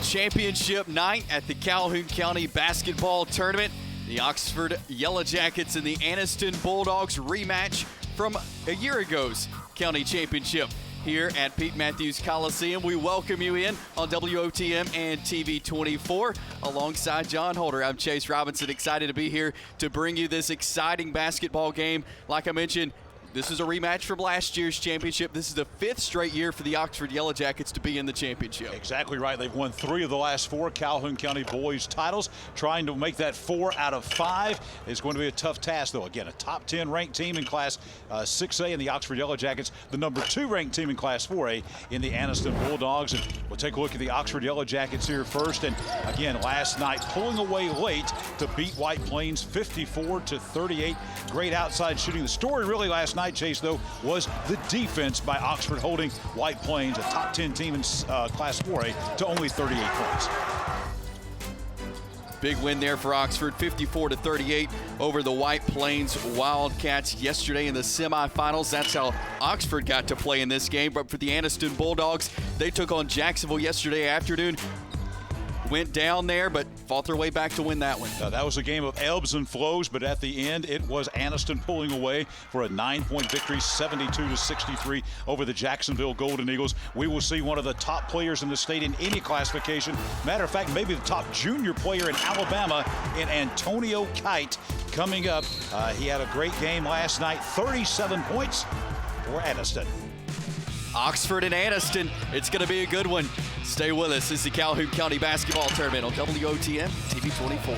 Championship night at the Calhoun County Basketball Tournament. The Oxford Yellow Jackets and the Anniston Bulldogs rematch from a year ago's county championship here at Pete Matthews Coliseum. We welcome you in on WOTM and TV 24 alongside John Holder. I'm Chase Robinson, excited to be here to bring you this exciting basketball game. Like I mentioned, this is a rematch from last year's championship. This is the 5th straight year for the Oxford Yellow Jackets to be in the championship. Exactly right. They've won 3 of the last 4 Calhoun County boys titles, trying to make that 4 out of 5. It's going to be a tough task, though. Again, a top 10 ranked team in Class 6A in the Oxford Yellow Jackets, the number 2 ranked team in Class 4A in the Anniston Bulldogs. And we'll take a look at the Oxford Yellow Jackets here first. And again, last night, pulling away late to beat White Plains 54-38. Great outside shooting. The story really last night, Chase, though, was the defense by Oxford, holding White Plains, a top 10 team in Class 4A, to only 38 points. Big win there for Oxford, 54-38 over the White Plains Wildcats yesterday in the semifinals. That's how Oxford got to play in this game. But for the Anniston Bulldogs, they took on Jacksonville yesterday afternoon. Went down there, but fought their way back to win that one. That was a game of ebbs and flows, but at the end, it was Anniston pulling away for a 9-point victory, 72-63 over the Jacksonville Golden Eagles. We will see one of the top players in the state in any classification. Matter of fact, maybe the top junior player in Alabama in Antonio Kite coming up. He had a great game last night, 37 points for Anniston. Oxford and Anniston, it's going to be a good one. Stay with us. This is the Calhoun County Basketball Tournament on WOTM TV 24.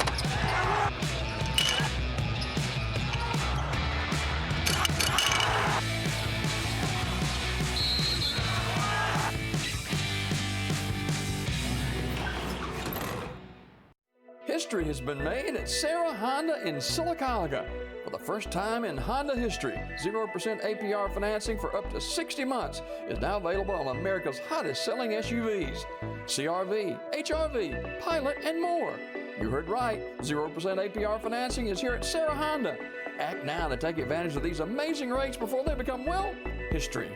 History has been made at Sarah Honda in Sylacauga. For the first time in Honda history, 0% APR financing for up to 60 months is now available on America's hottest selling SUVs. CR-V, HR-V, Pilot, and more. You heard right, 0% APR financing is here at Sarah Honda. Act now to take advantage of these amazing rates before they become, well, history.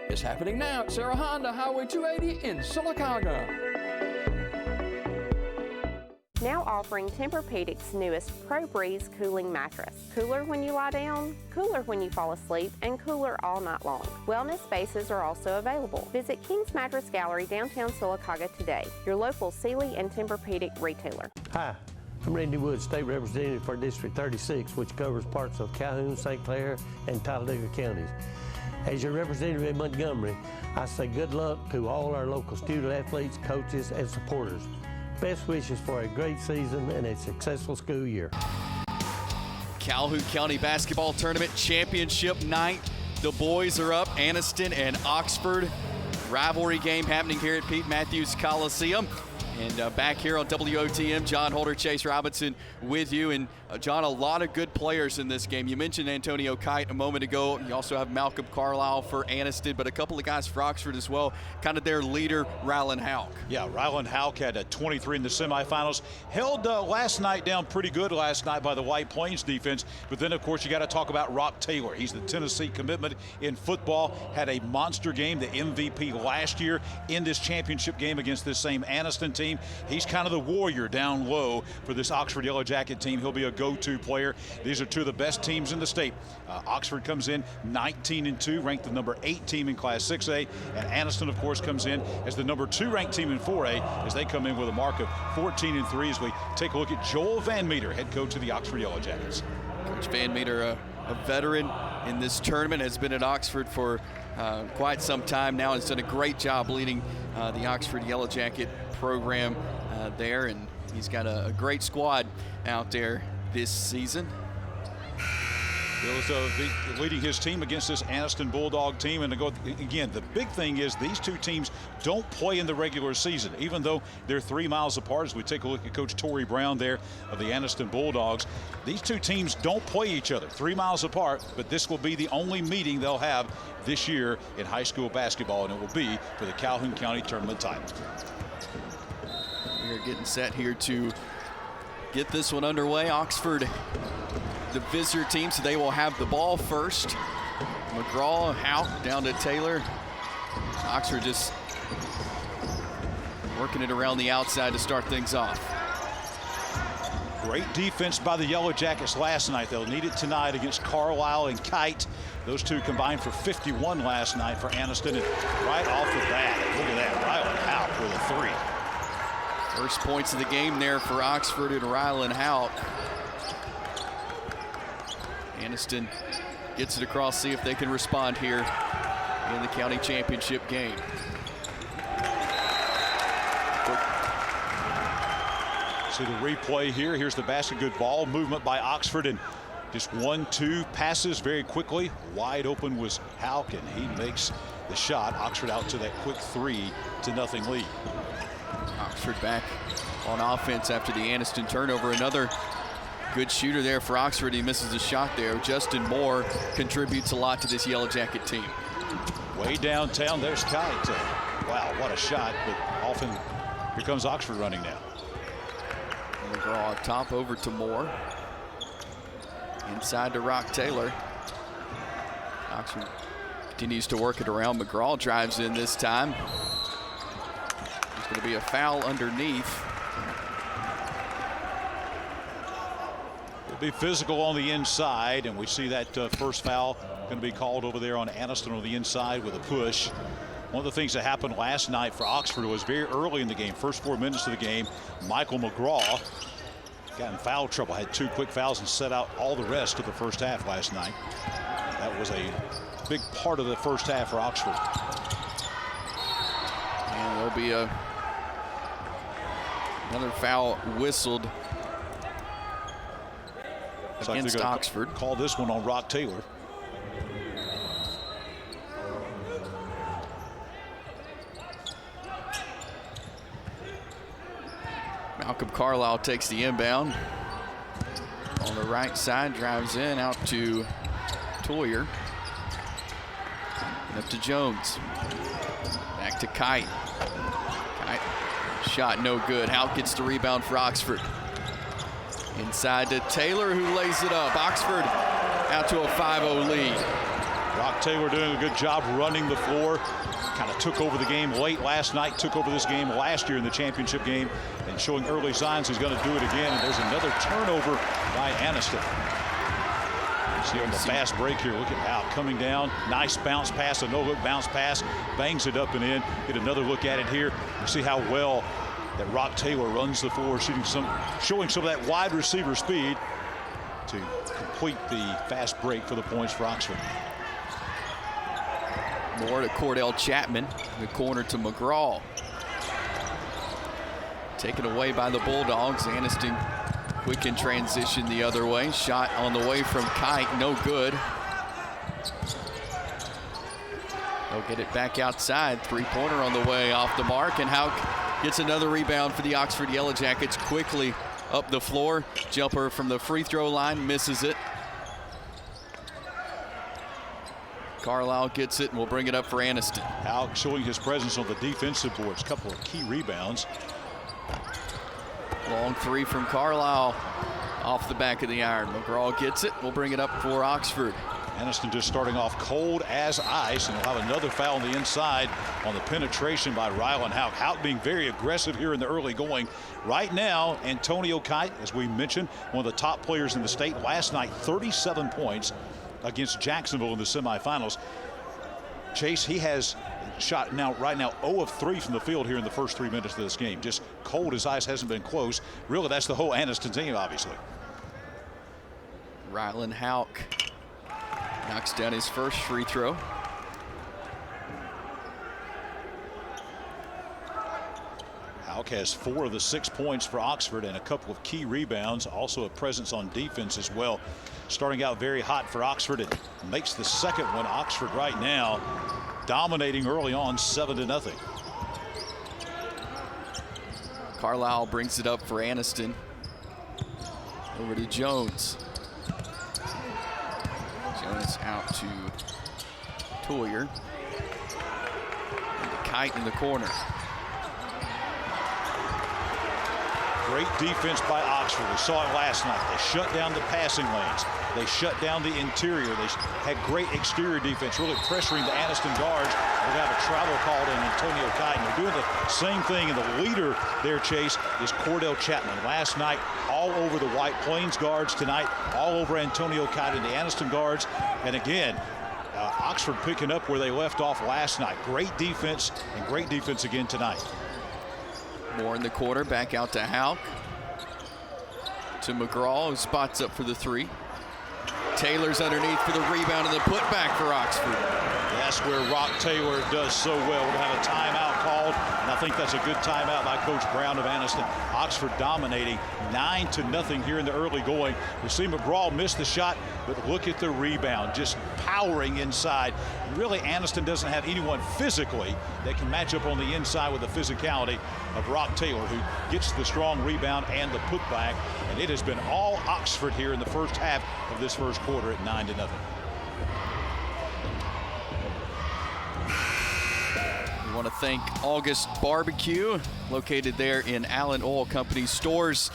It's happening now at Sarah Honda, Highway 280 in Sylacauga. Now offering Tempur-Pedic's newest Pro Breeze cooling mattress. Cooler when you lie down, cooler when you fall asleep, and cooler all night long. Wellness spaces are also available. Visit King's Mattress Gallery, downtown Sylacauga today, your local Sealy and Tempur-Pedic retailer. Hi, I'm Randy Wood, State Representative for District 36, which covers parts of Calhoun, St. Clair, and Talladega counties. As your representative in Montgomery, I say good luck to all our local student athletes, coaches, and supporters. Best wishes for a great season and a successful school year. Calhoun County Basketball Tournament Championship night. The boys are up, Anniston and Oxford. Rivalry game happening here at Pete Matthews Coliseum. And back here on WOTM, John Holder, Chase Robinson with you. And John, a lot of good players in this game. You mentioned Antonio Kite a moment ago. You also have Malcolm Carlisle for Anniston, but a couple of guys for Oxford as well. Kind of their leader, Rylan Houck. Yeah, Rylan Houck had a 23 in the semifinals. Held last night down pretty good last night by the White Plains defense. But then, of course, you got to talk about Rock Taylor. He's the Tennessee commitment in football. Had a monster game, the MVP last year in this championship game against this same Anniston team. He's kind of the warrior down low for this Oxford Yellow Jacket team. He'll be a go-to player. These are 2 of the best teams in the state. Oxford comes in 19-2, ranked the number 8 team in Class 6A, and Anniston, of course, comes in as the number 2 ranked team in 4A as they come in with a mark of 14-3 as we take a look at Joel Van Meter, head coach of the Oxford Yellow Jackets. Coach Van Meter, a veteran in this tournament, has been at Oxford for quite some time now. Has done a great job leading the Oxford Yellow Jacket program there, and he's got a great squad out there this season. Bill's leading his team against this Anniston Bulldog team. And again, the big thing is these 2 teams don't play in the regular season, even though they're 3 miles apart. As we take a look at Coach Torrey Brown there of the Anniston Bulldogs, these 2 teams don't play each other, 3 miles apart, but this will be the only meeting they'll have this year in high school basketball, and it will be for the Calhoun County tournament title. We're getting set here to get this one underway. Oxford, the visitor team, so they will have the ball first. McGraw, Houck down to Taylor. Oxford just working it around the outside to start things off. Great defense by the Yellow Jackets last night. They'll need it tonight against Carlisle and Kite. Those two combined for 51 last night for Anniston. And right off the bat, look at that, Ryland Houck with a 3. First points of the game there for Oxford and Ryland Houck. Anniston gets it across, see if they can respond here in the county championship game. See the replay here. Here's the basket. Good ball movement by Oxford, and just 1-2 passes very quickly. Wide open was Houck, and he makes the shot. Oxford out to that quick 3-0 lead. Oxford back on offense after the Anniston turnover. Another good shooter there for Oxford. He misses a shot there. Justin Moore contributes a lot to this Yellow Jacket team. Way downtown, there's Kite. Wow, what a shot, but often here comes Oxford running now. McGraw up top over to Moore. Inside to Rock Taylor. Oxford continues to work it around. McGraw drives in this time. There's going to be a foul underneath. It'll be physical on the inside, and we see that first foul going to be called over there on Anniston on the inside with a push. One of the things that happened last night for Oxford was very early in the game, first 4 minutes of the game, Michael McGraw got in foul trouble, had 2 quick fouls and set out all the rest of the first half last night. That was a big part of the first half for Oxford. And there'll be another foul whistled against Oxford. Call this one on Rock Taylor. Malcolm Carlisle takes the inbound. On the right side, drives in out to Toyer. And up to Jones. Back to Kite. Kite, shot no good. Houck gets the rebound for Oxford. Inside to Taylor, who lays it up. Oxford out to a 5-0 lead. Rock Taylor doing a good job running the floor. Kind of took over the game late last night, took over this game last year in the championship game, and showing early signs he's going to do it again. And there's another turnover by Anniston. See on the fast break here, look at Houck coming down. Nice bounce pass, a no-look bounce pass, bangs it up and in. Get another look at it here. You see how well that Rock Taylor runs the floor, showing some of that wide receiver speed to complete the fast break for the points for Oxford. Moore to Cordell Chapman, the corner to McGraw. Taken away by the Bulldogs. Anniston quick in transition the other way. Shot on the way from Kite, no good. They'll get it back outside. 3-pointer on the way, off the mark, and Houck gets another rebound for the Oxford Yellow Jackets. Quickly up the floor. Jumper from the free throw line, misses it. Carlisle gets it and will bring it up for Anniston. Houck showing his presence on the defensive boards. A couple of key rebounds. Long 3 from Carlisle off the back of the iron. McGraw gets it. We'll bring it up for Oxford. Anniston just starting off cold as ice, and we'll have another foul on the inside on the penetration by Ryland Houck. Houck being very aggressive here in the early going. Right now, Antonio Kite, as we mentioned, one of the top players in the state. Last night, 37 points against Jacksonville in the semifinals. Chase, he has shot right now 0 of 3 from the field here in the first 3 minutes of this game. Just cold as ice, hasn't been close. Really, that's the whole Anniston team, obviously. Ryland Houck knocks down his first free throw. Houck has 4 of the 6 points for Oxford and a couple of key rebounds. Also a presence on defense as well. Starting out very hot for Oxford. It makes the second one. Oxford right now dominating early on, 7-0. Carlisle brings it up for Anniston. Over to Jones. Jones out to Toyer. And to Kite in the corner. Great defense by Oxford. We saw it last night. They shut down the passing lanes. They shut down the interior. They had great exterior defense, really pressuring the Anniston guards. We're going to have a travel call to Antonio Kite. They're doing the same thing, and the leader there, Chase, is Cordell Chapman. Last night, all over the White Plains guards. Tonight, all over Antonio Kite and the Anniston guards. And again, Oxford picking up where they left off last night. Great defense, and great defense again tonight. More in the corner, back out to Hauk. To McGraw, who spots up for the three. Taylor's underneath for the rebound and the putback for Oxford. That's where Rock Taylor does so well. We're going to have a timeout called, and I think that's a good timeout by Coach Brown of Anniston. Oxford dominating 9-0 here in the early going. We see McGraw miss the shot, but look at the rebound, just powering inside. Really, Anniston doesn't have anyone physically that can match up on the inside with the physicality of Rock Taylor, who gets the strong rebound and the putback. And it has been all Oxford here in the first half of this first quarter at 9-0. We want to thank August Barbecue, located there in Allen Oil Company stores.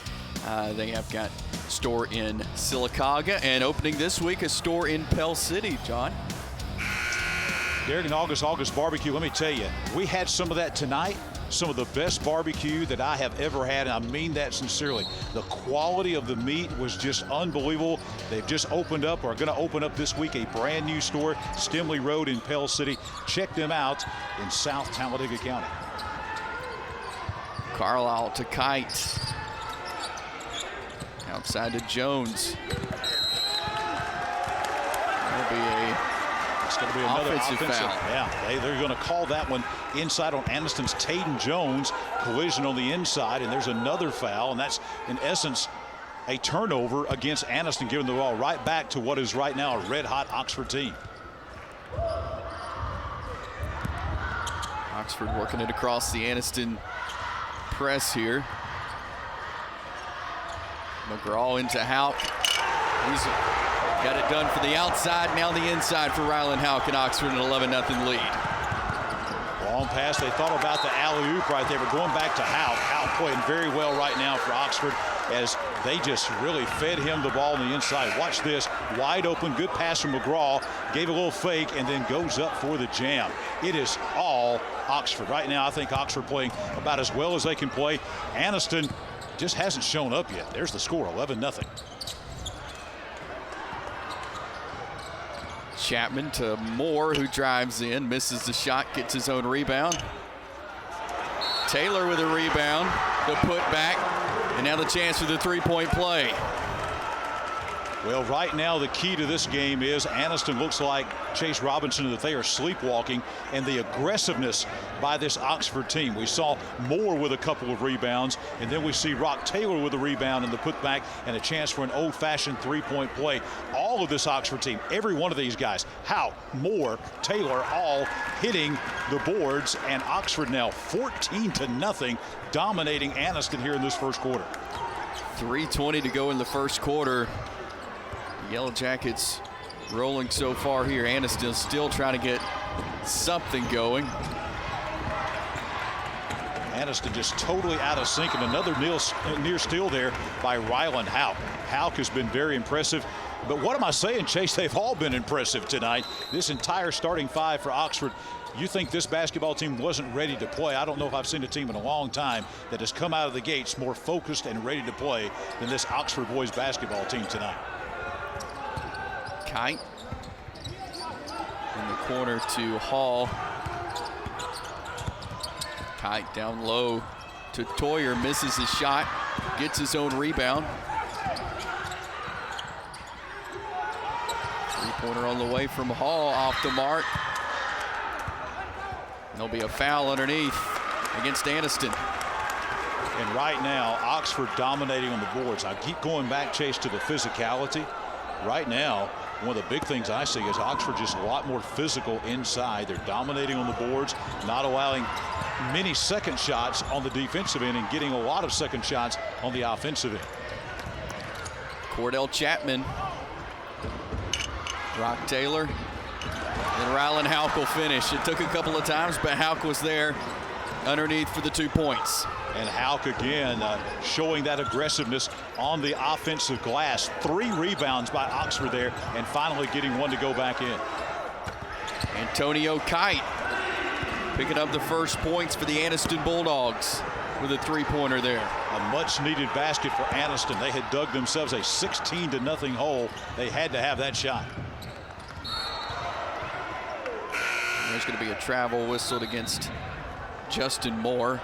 They have got a store in Sylacauga and opening this week a store in Pell City, John. Derek and August Barbecue, let me tell you, we had some of that tonight. Some of the best barbecue that I have ever had, and I mean that sincerely. The quality of the meat was just unbelievable. They've just opened up, or are going to open up this week, a brand new store, Stimley Road in Pell City. Check them out in South Talladega County. Carlisle to Kite. Outside to Jones. That'll be It's going to be another offensive foul. Yeah, they're going to call that one inside on Anniston's Taden Jones. Collision on the inside, and there's another foul, and that's in essence a turnover against Anniston, giving the ball right back to what is right now a red-hot Oxford team. Oxford working it across the Anniston press here. McGraw into Hauk. He's got it done for the outside, now the inside for Ryland Hauk, and Oxford an 11-0 lead. Long pass. They thought about the alley-oop right there, but going back to Hauk. Hauk playing very well right now for Oxford as they just really fed him the ball on the inside. Watch this. Wide open. Good pass from McGraw. Gave a little fake and then goes up for the jam. It is all Oxford. Right now, I think Oxford playing about as well as they can play. Anniston just hasn't shown up yet. There's the score, 11-0. Chapman to Moore, who drives in, misses the shot, gets his own rebound. Taylor with a rebound, the putback, and now the chance for the three-point play. Well, right now the key to this game is Anniston looks like Chase Robinson, that they are sleepwalking, and the aggressiveness by this Oxford team. We saw Moore with a couple of rebounds, and then we see Rock Taylor with a rebound and the putback and a chance for an old-fashioned three-point play. All of this Oxford team, every one of these guys, Hauk, Moore, Taylor, all hitting the boards, and Oxford now 14-0 dominating Anniston here in this first quarter. 3:20 to go in the first quarter. Yellow Jackets rolling so far here. Anniston still trying to get something going. Anniston just totally out of sync, and another near steal there by Ryland Hauk. Hauk has been very impressive. But what am I saying, Chase? They've all been impressive tonight. This entire starting five for Oxford. You think this basketball team wasn't ready to play? I don't know if I've seen a team in a long time that has come out of the gates more focused and ready to play than this Oxford boys basketball team tonight. Kite in the corner to Hall. Kite down low to Toyer, misses his shot, gets his own rebound. Three-pointer on the way from Hall, off the mark. There'll be a foul underneath against Anniston. And right now, Oxford dominating on the boards. I keep going back, Chase, to the physicality. Right now, one of the big things I see is Oxford just a lot more physical inside. They're dominating on the boards, not allowing many second shots on the defensive end and getting a lot of second shots on the offensive end. Cordell Chapman, Rock Taylor, and Ryland Hauk will finish. It took a couple of times, but Hauk was there underneath for the 2 points. And Hauk again showing that aggressiveness on the offensive glass. 3 rebounds by Oxford there, and finally getting one to go back in. Antonio Kite picking up the first points for the Anniston Bulldogs with a 3-pointer there. A much-needed basket for Anniston. They had dug themselves a 16-0 hole. They had to have that shot. There's going to be a travel whistled against Justin Moore.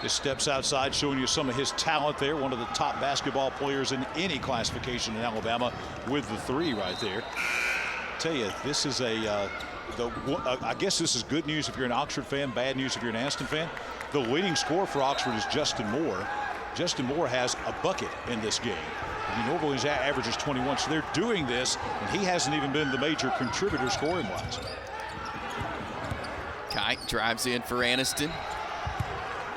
Just steps outside, showing you some of his talent there. One of the top basketball players in any classification in Alabama with the 3 right there. Tell you, this is I guess this is good news if you're an Oxford fan, bad news if you're an Anniston fan. The leading scorer for Oxford is Justin Moore. Justin Moore has a bucket in this game. He normally averages 21, so they're doing this, and he hasn't even been the major contributor scoring-wise. Kite drives in for Anniston.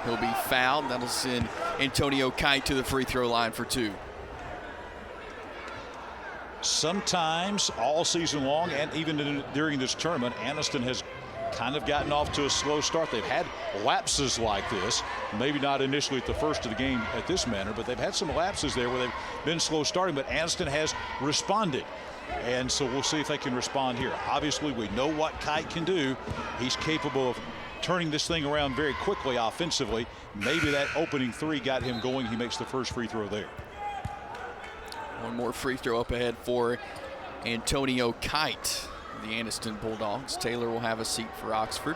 He'll be fouled. That'll send Antonio Kite to the free throw line for 2. Sometimes all season long and even during this tournament, Anniston has kind of gotten off to a slow start. They've had lapses like this, maybe not initially at the first of the game at this manner, but they've had some lapses there where they've been slow starting, but Anniston has responded. And so we'll see if they can respond here. Obviously, we know what Kite can do. He's capable of turning this thing around very quickly offensively. Maybe that opening 3 got him going. He makes the first free throw there. One more free throw up ahead for Antonio Kite, the Anniston Bulldogs. Taylor will have a seat for Oxford.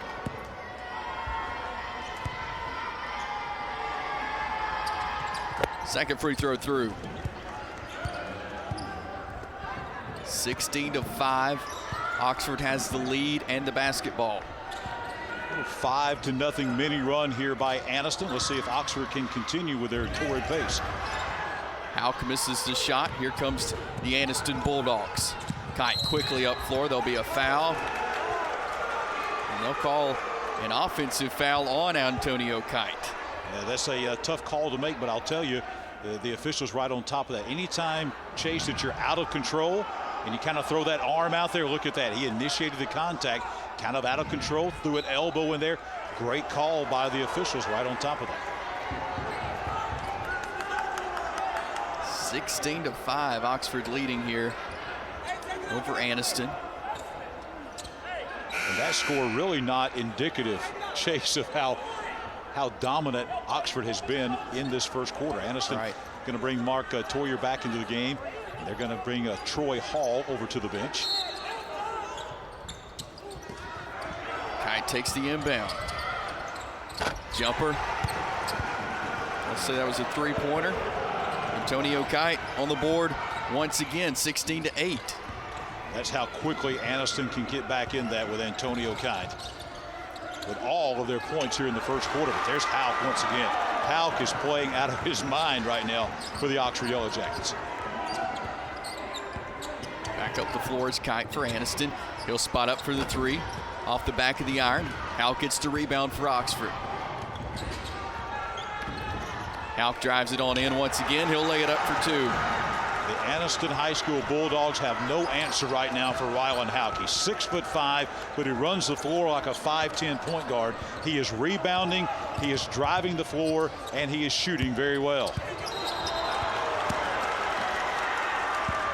Second free throw through. 16-5. Oxford has the lead and the basketball. 5-0 mini run here by Anniston. Let's see if Oxford can continue with their torrid pace. Hauk misses the shot. Here comes the Anniston Bulldogs. Kite quickly up floor. There'll be a foul. And they'll call an offensive foul on Antonio Kite. Yeah, that's a tough call to make, but I'll tell you, the official's right on top of that. Anytime, Chase, that you're out of control and you kind of throw that arm out there, look at that. He initiated the contact, kind of out of control, threw an elbow in there. Great call by the officials right on top of that. 16-5, Oxford leading here over Anniston. And that score really not indicative, Chase, of how dominant Oxford has been in this first quarter. Anniston going to bring Mark Toyer back into the game. They're going to bring Troy Hall over to the bench. Kite takes the inbound. Jumper. Let's say that was a 3-pointer. Antonio Kite on the board once again, 16-8. That's how quickly Anniston can get back in that with Antonio Kite. With all of their points here in the first quarter. But there's Hauk once again. Hauk is playing out of his mind right now for the Oxford Yellow Jackets. Back up the floor is Kite for Anniston. He'll spot up for the 3 off the back of the iron. Hauk gets the rebound for Oxford. Hauk drives it on in once again. He'll lay it up for 2. The Anniston High School Bulldogs have no answer right now for Rylan Hauk. He's 6'5", but he runs the floor like a 5'10" point guard. He is rebounding, he is driving the floor, and he is shooting very well.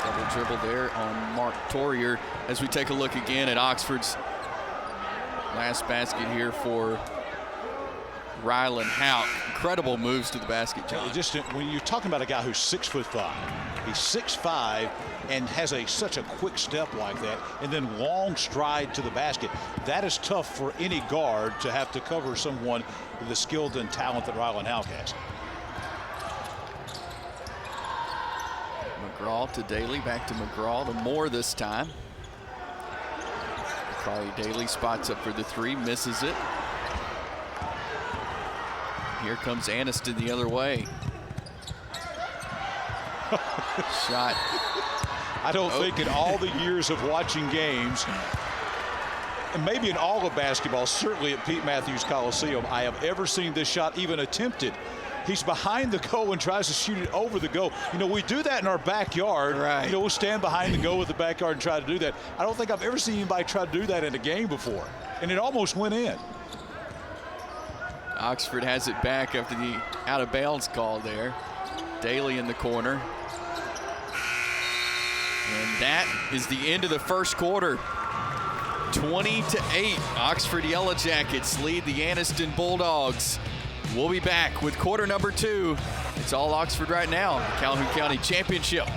Double dribble there on Mark Toyer as we take a look again at Oxford's last basket here for Rylan Hauk. Incredible moves to the basket, John. Just when you're talking about a guy who's 6'5", he's 6'5" and has such a quick step like that, and then long stride to the basket. That is tough for any guard to have to cover someone with the skill and talent that Rylan Hauk has. McGraw to Daly, back to McGraw to Moore this time. Carly Daly spots up for the 3, misses it. Here comes Anniston the other way. Shot. I don't think in all the years of watching games, and maybe in all of basketball, certainly at Pete Matthews Coliseum, I have ever seen this shot even attempted. He's behind the goal and tries to shoot it over the goal. You know, we do that in our backyard. Right. You know, we'll stand behind the goal with the backyard and try to do that. I don't think I've ever seen anybody try to do that in a game before. And it almost went in. Oxford has it back after the out of bounds call there. Daly in the corner. And that is the end of the first quarter. 20-8, Oxford Yellow Jackets lead the Anniston Bulldogs. We'll be back with quarter number 2. It's all Oxford right now, the Calhoun County Championship.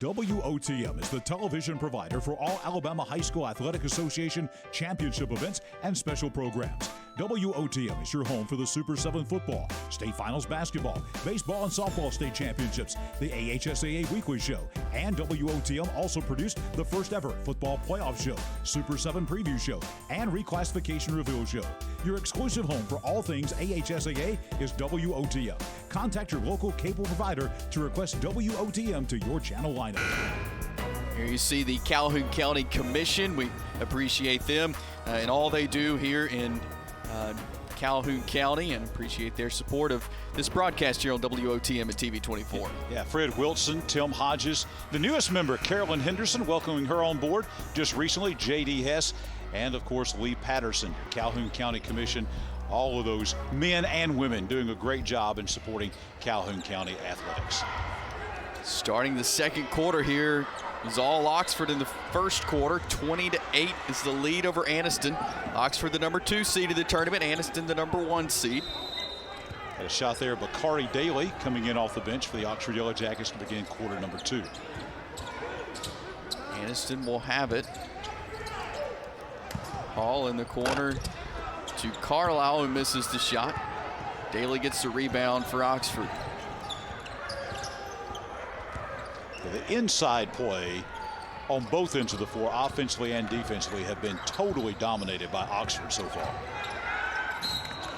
WOTM is the television provider for all Alabama High School Athletic Association championship events and special programs. WOTM is your home for the Super 7 football, state finals basketball, baseball and softball state championships, the AHSAA weekly show, and WOTM also produced the first ever football playoff show, Super 7 preview show, and reclassification reveal show. Your exclusive home for all things AHSAA is WOTM. Contact your local cable provider to request WOTM to your channel lineup. Here you see the Calhoun County Commission. We appreciate them and all they do here in Calhoun County, and appreciate their support of this broadcast here on WOTM and TV24. Yeah, Fred Wilson, Tim Hodges, the newest member, Carolyn Henderson, welcoming her on board just recently, J.D. Hess, and of course Lee Patterson, Calhoun County Commission. All of those men and women doing a great job in supporting Calhoun County athletics. Starting the second quarter here is all Oxford in the first quarter. 20-8 is the lead over Anniston. Oxford the number 2 seed of the tournament, Anniston the number 1 seed. Had a shot there, Bakari Daly coming in off the bench for the Oxford Yellow Jackets to begin quarter number 2. Anniston will have it. Hall in the corner to Carlisle, who misses the shot. Daly gets the rebound for Oxford. The inside play on both ends of the floor, offensively and defensively, have been totally dominated by Oxford so far.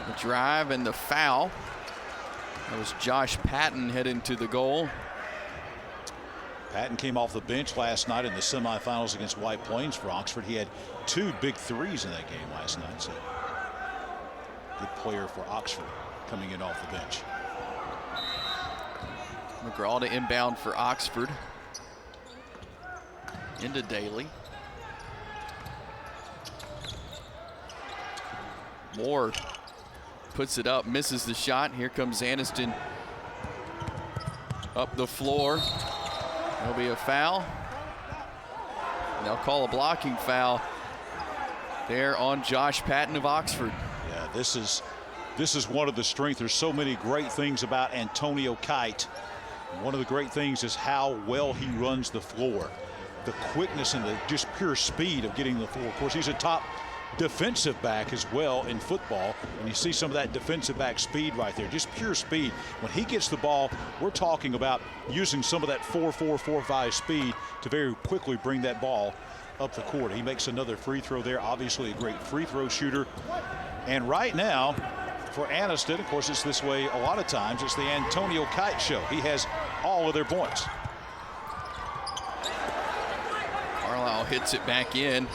The drive and the foul. That was Josh Patton heading to the goal. Patton came off the bench last night in the semifinals against White Plains for Oxford. He had 2 big threes in that game last night. So good player for Oxford coming in off the bench. McGraw to inbound for Oxford. Into Daly. Moore puts it up, misses the shot. Here comes Anniston up the floor. There'll be a foul. They'll call a blocking foul there on Josh Patton of Oxford. Yeah, this is one of the strengths. There's so many great things about Antonio Kite. One of the great things is how well he runs the floor. The quickness and the just pure speed of getting the floor. Of course, he's a top defensive back as well in football, and you see some of that defensive back speed right there, just pure speed. When he gets the ball, we're talking about using some of that 4-4, 4-5 speed to very quickly bring that ball up the court. He makes another free throw there, obviously a great free throw shooter. And right now, for Anniston, of course, it's this way a lot of times. It's the Antonio Kite show. He has all of their points. Carlisle hits it back in.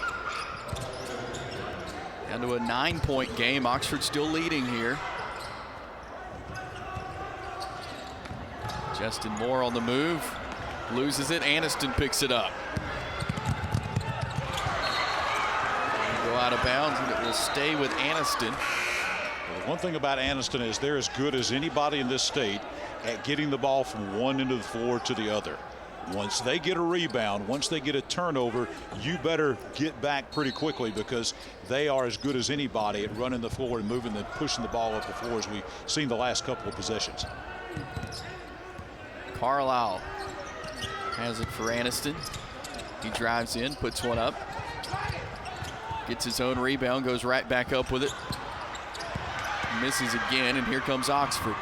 Down to a 9-point game. Oxford still leading here. Justin Moore on the move. Loses it. Anniston picks it up. Go out of bounds, and it will stay with Anniston. Well, one thing about Anniston is they're as good as anybody in this state at getting the ball from one end of the floor to the other. Once they get a rebound, once they get a turnover, you better get back pretty quickly, because they are as good as anybody at running the floor and moving and pushing the ball up the floor, as we've seen the last couple of possessions. Carlisle has it for Anniston. He drives in, puts one up. Gets his own rebound, goes right back up with it. Misses again, and here comes Oxford.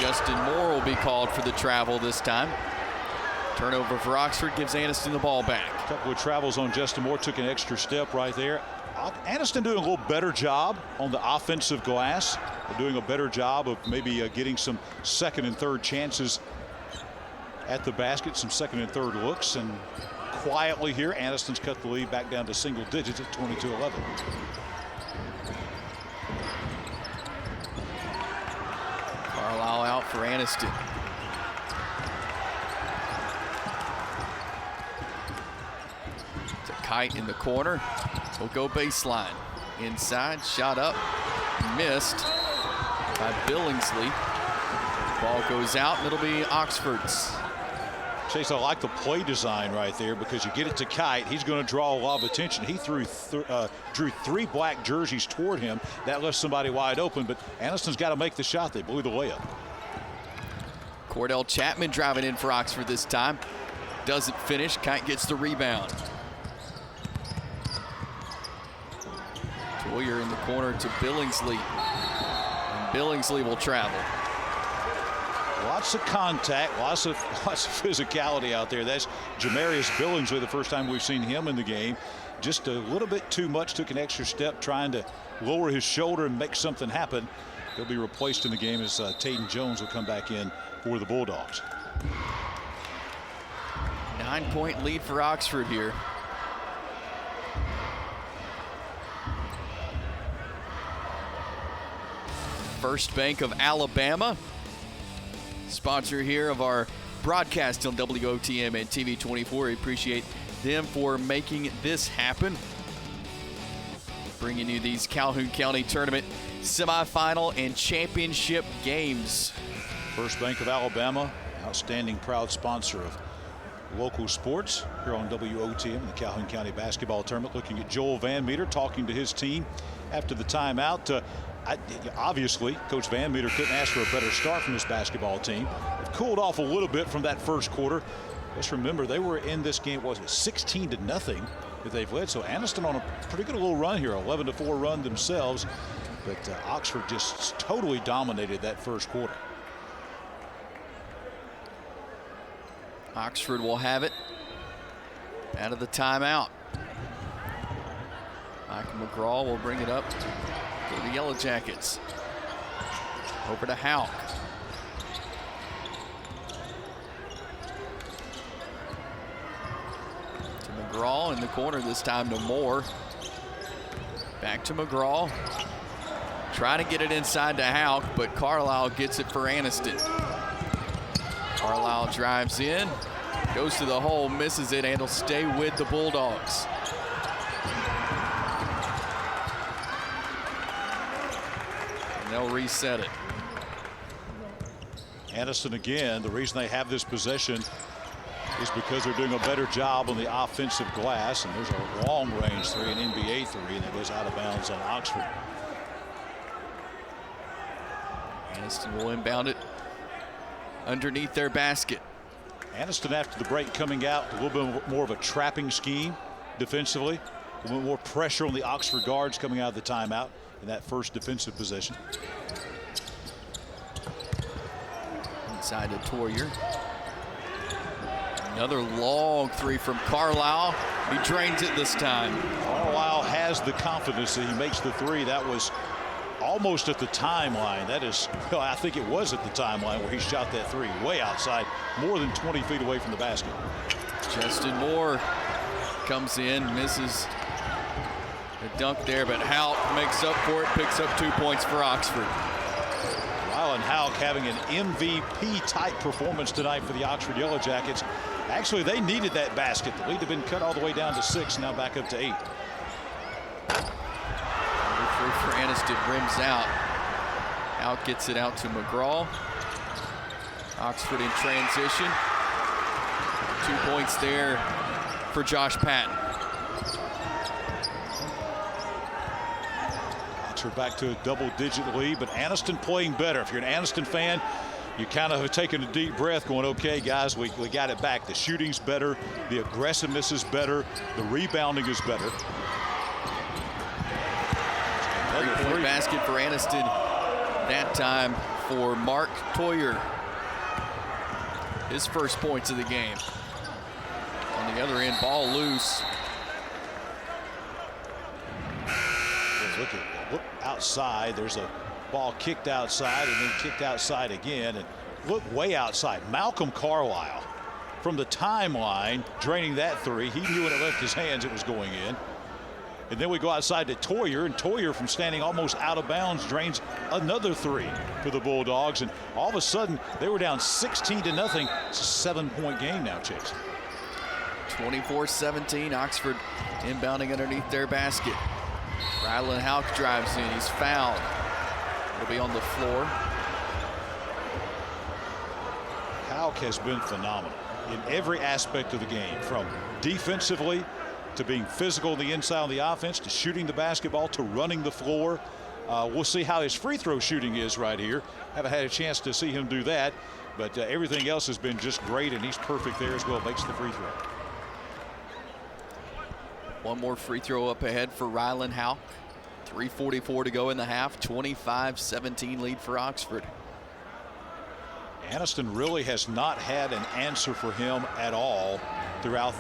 Justin Moore will be called for the travel this time. Turnover for Oxford gives Anniston the ball back. A couple of travels on Justin Moore, took an extra step right there. Anniston doing a little better job on the offensive glass. They're doing a better job of maybe getting some second and third chances at the basket, some second and third looks, and quietly here, Anniston's cut the lead back down to single digits at 22-11. Carlisle out for Anniston. It's a Kite in the corner. He'll go baseline. Inside, shot up, missed by Billingsley. Ball goes out, and it'll be Oxford's. Chase, I like the play design right there because you get it to Kite. He's going to draw a lot of attention. He drew three black jerseys toward him. That left somebody wide open, but Anniston's got to make the shot. They blew the layup. Cordell Chapman driving in for Oxford this time. Doesn't finish. Kite gets the rebound. Toyer in the corner to Billingsley. And Billingsley will travel. Lots of contact, lots of physicality out there. That's Jamarius Billingsley, the first time we've seen him in the game. Just a little bit too much, took an extra step trying to lower his shoulder and make something happen. He'll be replaced in the game as Taden Jones will come back in for the Bulldogs. 9-point lead for Oxford here. First Bank of Alabama, sponsor here of our broadcast on WOTM and TV 24. We appreciate them for making this happen. Bringing you these Calhoun County Tournament semifinal and championship games. First Bank of Alabama, outstanding proud sponsor of local sports here on WOTM, the Calhoun County Basketball Tournament. Looking at Joel Van Meter talking to his team after the timeout. Obviously, Coach Van Meter couldn't ask for a better start from this basketball team. They've cooled off a little bit from that first quarter. Just remember, they were in this game, was it 16-0 that they've led. So Anniston on a pretty good little run here, 11-4 run themselves. But Oxford just totally dominated that first quarter. Oxford will have it out of the timeout. Michael McGraw will bring it up for the Yellow Jackets. Over to Houck. To McGraw in the corner, this time to Moore. Back to McGraw. Trying to get it inside to Houck, but Carlisle gets it for Anniston. Carlisle drives in, goes to the hole, misses it, and will stay with the Bulldogs. And they'll reset it. Anniston again, the reason they have this possession is because they're doing a better job on the offensive glass, and there's a long-range three, an NBA three, and it goes out of bounds on Oxford. Anniston will inbound it underneath their basket. Anniston after the break coming out a little bit more of a trapping scheme defensively, a little more pressure on the Oxford guards coming out of the timeout in that first defensive possession. Inside to Toyer. Another long three from Carlisle. He drains it this time. Carlisle has the confidence that he makes the three. That was almost at the timeline. That is, well, I think it was at the timeline where he shot that three way outside, more than 20 feet away from the basket. Justin Moore comes in, misses the dunk there, but Houck makes up for it, picks up 2 points for Oxford. Rylan Houck having an MVP type performance tonight for the Oxford Yellow Jackets. Actually, they needed that basket. The lead had been cut all the way down to 6, now back up to 8. Number 3 for Anniston, rims out. Houck gets it out to McGraw. Oxford in transition. 2 points there for Josh Patton. Oxford back to a double-digit lead, but Anniston playing better. If you're an Anniston fan, you kind of have taken a deep breath going, okay, guys, we got it back. The shooting's better. The aggressiveness is better. The rebounding is better. Three-point basket for Anniston that time for Mark Toyer. His first points of the game. On the other end, ball loose. Look outside. There's a ball kicked outside and then kicked outside again. And look way outside. Malcolm Carlisle from the timeline draining that three. He knew when it left his hands it was going in. And then we go outside to Toyer, and Toyer from standing almost out of bounds drains another three for the Bulldogs. And all of a sudden they were down 16-0. It's a 7-point game now, Chase. 24-17. Oxford inbounding underneath their basket. Rylan Houck drives in. He's fouled. He'll be on the floor. Houck has been phenomenal in every aspect of the game, from defensively to being physical on the inside on the offense, to shooting the basketball, to running the floor. We'll see how his free throw shooting is right here. Haven't had a chance to see him do that, but everything else has been just great, and he's perfect there as well. Makes the free throw. One more free throw up ahead for Rylan Houck. 3:44 to go in the half. 25-17 lead for Oxford. Anniston really has not had an answer for him at all throughout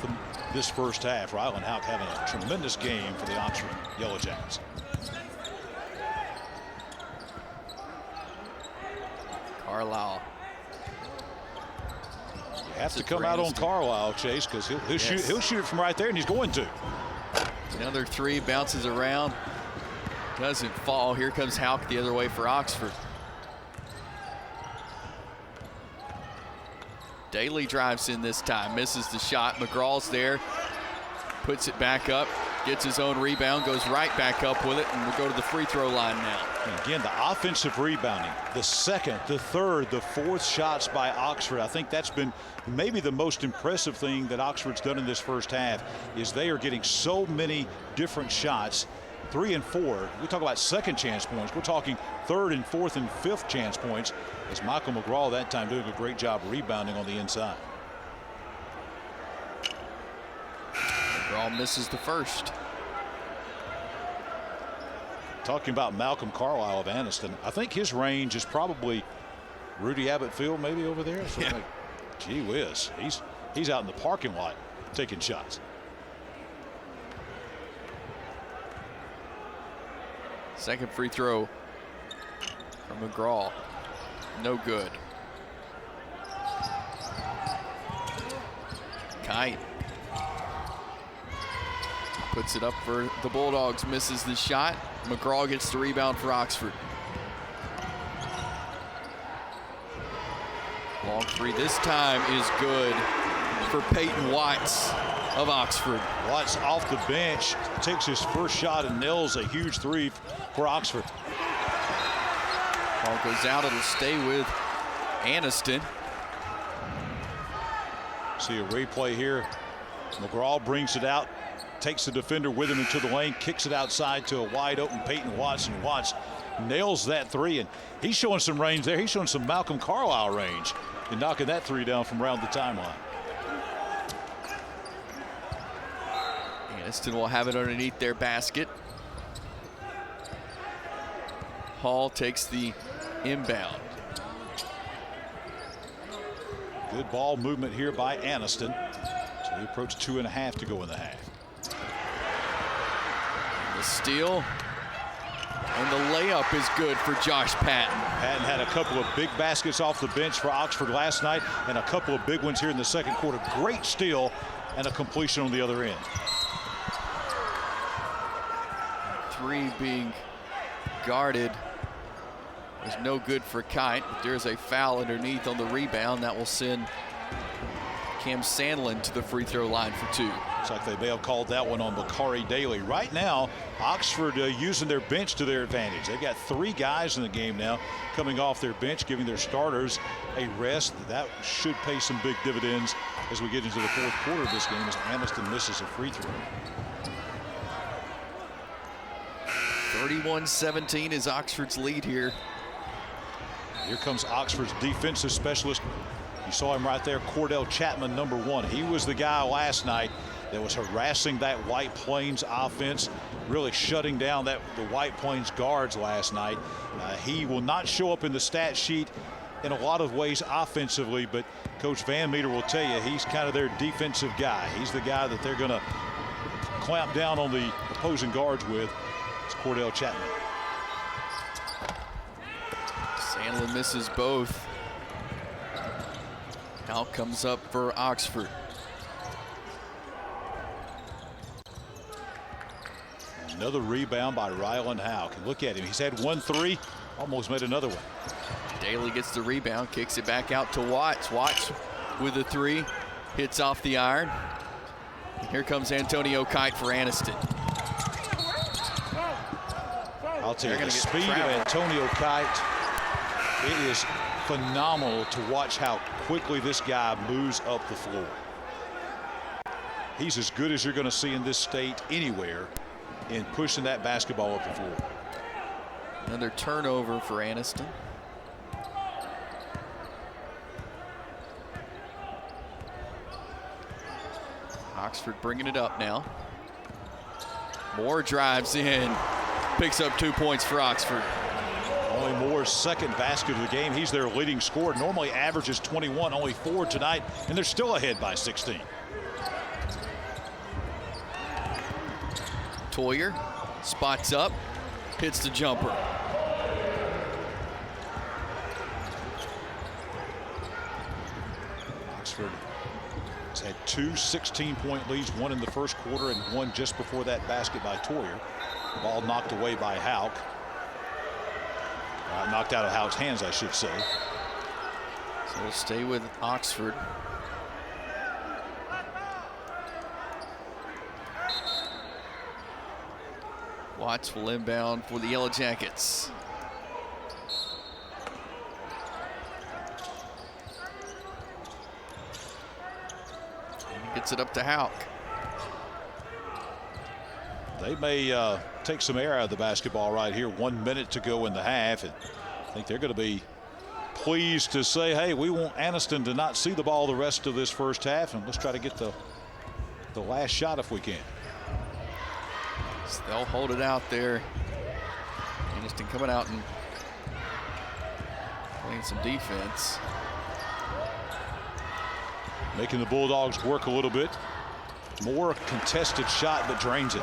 this first half. Rylan Houck having a tremendous game for the Oxford Yellow Jackets. Carlisle. You have to come out on Carlisle, Chase, because he'll shoot it from right there, and he's going to. Another three, bounces around, doesn't fall. Here comes Houck the other way for Oxford. Daly drives in this time, misses the shot. McGraw's there, puts it back up, gets his own rebound, goes right back up with it, and we'll go to the free throw line now. And again, the offensive rebounding, the second, the third, the fourth shots by Oxford. I think that's been maybe the most impressive thing that Oxford's done in this first half, is they are getting so many different shots. 3 and 4. We talk about second chance points. We're talking third and fourth and fifth chance points, as Michael McGraw that time doing a great job rebounding on the inside. McGraw misses the first. Talking about Malcolm Carlisle of Anniston, I think his range is probably Rudy Abbott Field maybe over there. So yeah. Like, gee whiz, he's out in the parking lot taking shots. Second free throw from McGraw. No good. Kite puts it up for the Bulldogs, misses the shot. McGraw gets the rebound for Oxford. Long three this time is good for Peyton Watts of Oxford. Watts off the bench takes his first shot and nails a huge three for Oxford. Ball goes out. It'll stay with Anniston. See a replay here. McGraw brings it out, takes the defender with him into the lane, kicks it outside to a wide open Peyton Watts, and Watts nails that three. And he's showing some range there. He's showing some Malcolm Carlisle range in knocking that three down from around the timeline. Anniston will have it underneath their basket. Hall takes the inbound. Good ball movement here by Anniston. So we approach 2.5 to go in the half. The steal and the layup is good for Josh Patton. Patton had a couple of big baskets off the bench for Oxford last night, and a couple of big ones here in the second quarter. Great steal and a completion on the other end. Three being guarded was no good for Kite, but there's a foul underneath on the rebound that will send Cam Sandlin to the free throw line for two. Looks like they may have called that one on Bakari Daly. Right now, Oxford using their bench to their advantage. They've got 3 guys in the game now coming off their bench, giving their starters a rest. That should pay some big dividends as we get into the fourth quarter of this game, as Anniston misses a free throw. 31-17 is Oxford's lead here. Here comes Oxford's defensive specialist. You saw him right there, Cordell Chapman, number 1. He was the guy last night that was harassing that White Plains offense, really shutting down the White Plains guards last night. He will not show up in the stat sheet in a lot of ways offensively, but Coach Van Meter will tell you he's kind of their defensive guy. He's the guy that they're going to clamp down on the opposing guards with. It's Cordell Chapman. Sandlin misses both. Out comes up for Oxford. Another rebound by Ryland Houck. Look at him. He's had 1 3, almost made another one. Daly gets the rebound, kicks it back out to Watts. Watts with a 3, hits off the iron. Here comes Antonio Kite for Anniston. I'll tell you, the speed of Antonio Kite, it is phenomenal to watch how quickly this guy moves up the floor. He's as good as you're going to see in this state anywhere in pushing that basketball up the floor. Another turnover for Anniston. Oxford bringing it up now. Moore drives in, picks up 2 points for Oxford. Only Moore's second basket of the game. He's their leading scorer. Normally averages 21, only 4 tonight, and they're still ahead by 16. Toyer spots up, hits the jumper. Oxford has had 2 16-point leads, one in the first quarter and one just before that basket by Toyer. The ball knocked away by Houck. Knocked out of Houck's hands, I should say. So we'll stay with Oxford. Watts will inbound for the Yellow Jackets. And gets it up to Houck. They may take some air out of the basketball right here. 1 minute to go in the half. And I think they're going to be pleased to say, hey, we want Anniston to not see the ball the rest of this first half, and let's try to get the last shot if we can. So they'll hold it out there. Anniston coming out and playing some defense. Making the Bulldogs work a little bit. More contested shot, but drains it.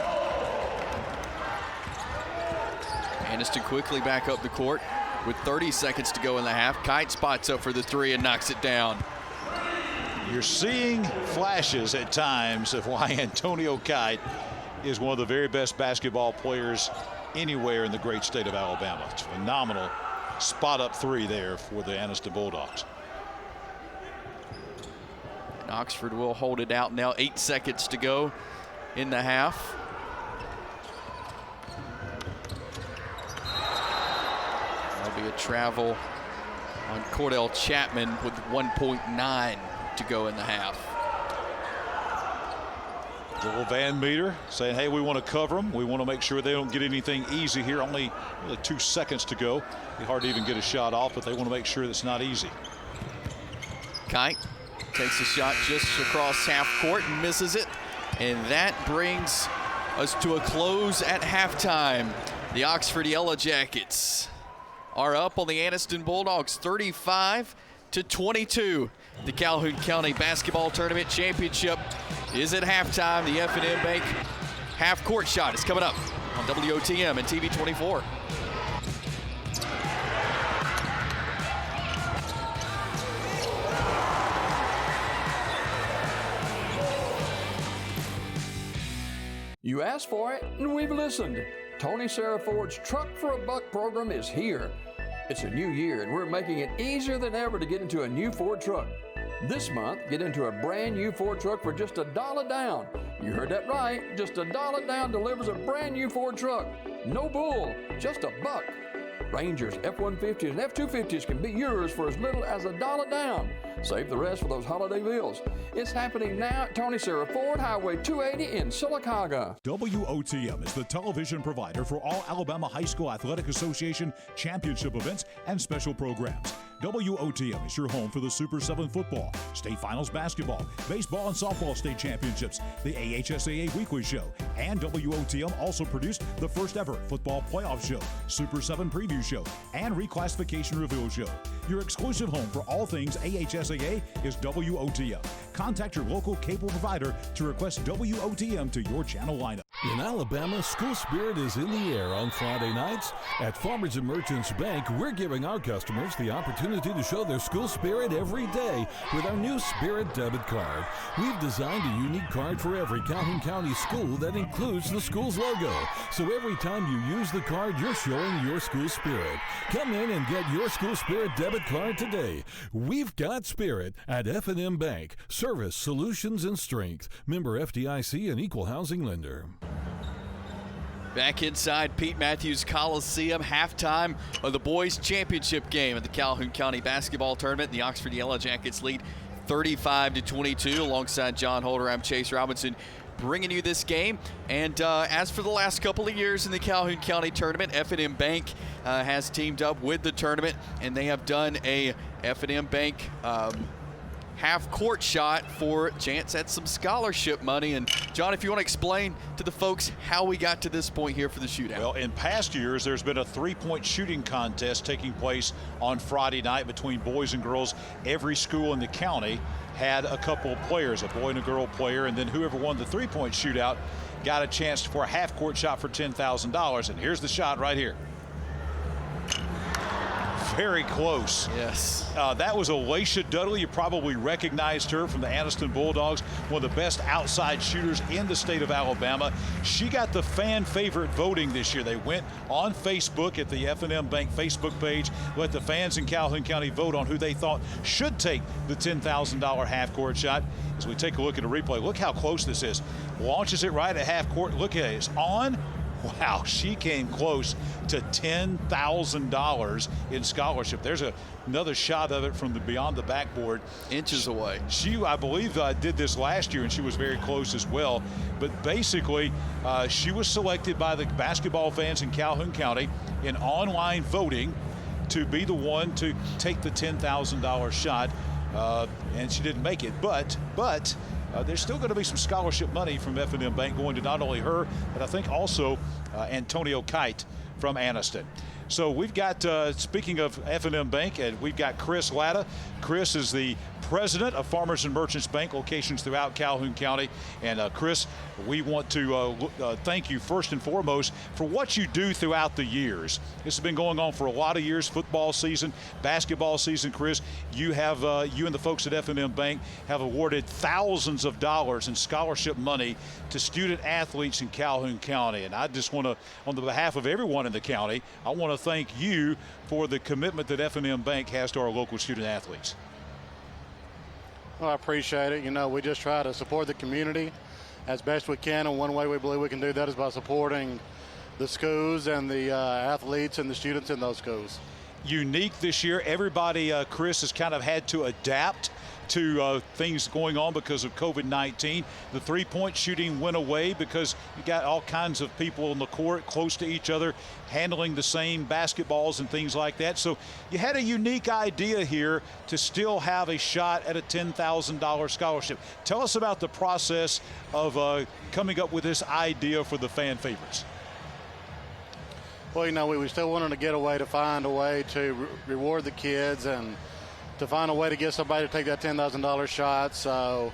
Anniston quickly back up the court with 30 seconds to go in the half. Kite spots up for the 3 and knocks it down. You're seeing flashes at times of why Antonio Kite is one of the very best basketball players anywhere in the great state of Alabama. It's phenomenal spot up 3 there for the Anniston Bulldogs. And Oxford will hold it out now. 8 seconds to go in the half. That'll be a travel on Cordell Chapman with 1.9 to go in the half. Little Van Meter saying, hey, we want to cover them. We want to make sure they don't get anything easy here. Only 2 seconds to go. It's hard to even get a shot off, but they want to make sure it's not easy. Kite takes a shot just across half court and misses it. And that brings us to a close at halftime. The Oxford Yellow Jackets are up on the Anniston Bulldogs 35-22. The Calhoun County Basketball Tournament Championship is at halftime. The F&M Bank half-court shot is coming up on WOTM and TV 24. You asked for it, and we've listened. Tony Sarah Ford's Truck for a Buck program is here. It's a new year, and we're making it easier than ever to get into a new Ford truck. This month, get into a brand new Ford truck for just $1 down. You heard that right. Just $1 down delivers a brand new Ford truck. No bull, just $1. Rangers, F-150s, and F-250s can be yours for as little as $1 down. Save the rest for those holiday bills. It's happening now at Tony Sarah Ford, Highway 280 in Sylacauga. WOTM is the television provider for all Alabama High School Athletic Association championship events and special programs. WOTM is your home for the Super 7 football, state finals basketball, baseball and softball state championships, the AHSAA weekly show, and WOTM also produced the first ever football playoff show, Super 7 preview show, and reclassification reveal show. Your exclusive home for all things AHSAA is WOTM. Contact your local cable provider to request WOTM to your channel lineup. In Alabama, school spirit is in the air on Friday nights. At Farmers and Merchants Bank, we're giving our customers the opportunity to show their school spirit every day with our new Spirit debit card. We've designed a unique card for every Calhoun County school that includes the school's logo. So every time you use the card, you're showing your school spirit. Come in and get your school spirit debit card today. We've got spirit at F&M Bank. Service, solutions, and strength. Member FDIC and equal housing lender. Back inside Pete Matthews Coliseum, halftime of the boys championship game at the Calhoun County basketball tournament. The Oxford Yellow Jackets lead 35-22. Alongside John Holder, I'm Chase Robinson, bringing you this game. And as for the last couple of years in the Calhoun County tournament, F&M Bank has teamed up with the tournament, and they have done a F&M Bank half-court shot for a chance at some scholarship money. And John, if you want to explain to the folks how we got to this point here for the shootout. Well, in past years, there's been a three-point shooting contest taking place on Friday night between boys and girls. Every school in the county had a couple of players, a boy and a girl player, and then whoever won the three-point shootout got a chance for a half-court shot for $10,000. And here's the shot right here. Very close. Yes. That was Alicia Dudley. You probably recognized her from the Anniston Bulldogs, one of the best outside shooters in the state of Alabama. She got the fan favorite voting this year. They went on Facebook at the F&M Bank Facebook page, let the fans in Calhoun County vote on who they thought should take the $10,000 half-court shot. As we take a look at a replay, look how close this is. Launches it right at half court. Look at it. It's on. Wow, she came close to $10,000 in scholarship. There's another shot of it from the beyond the backboard. Inches away. She, I believe, did this last year, and she was very close as well. But basically, she was selected by the basketball fans in Calhoun County in online voting to be the one to take the $10,000 shot, and she didn't make it. But there's still going to be some scholarship money from F&M Bank going to not only her, but I think also Antonio Kite from Anniston. So we've got, speaking of F&M Bank, and we've got Chris Latta. Chris is the president of Farmers and Merchants Bank locations throughout Calhoun County. And Chris, we want to thank you first and foremost for what you do throughout the years. This has been going on for a lot of years, football season, basketball season. Chris, you have you and the folks at F&M Bank have awarded thousands of dollars in scholarship money to student athletes in Calhoun County. And I just want to, on the behalf of everyone in the county, I want to thank you for the commitment that F&M Bank has to our local student athletes. Well, I appreciate it. You know, we just try to support the community as best we can, and one way we believe we can do that is by supporting the schools and the athletes and the students in those schools. Unique this year. Everybody, Chris, has kind of had to adapt to things going on because of COVID-19. The three-point shooting went away because you got all kinds of people on the court close to each other handling the same basketballs and things like that. So you had a unique idea here to still have a shot at a $10,000 scholarship. Tell us about the process of coming up with this idea for the fan favorites. Well, you know, we still wanted to get a way to find a way to reward the kids and to find a way to get somebody to take that $10,000 shot. So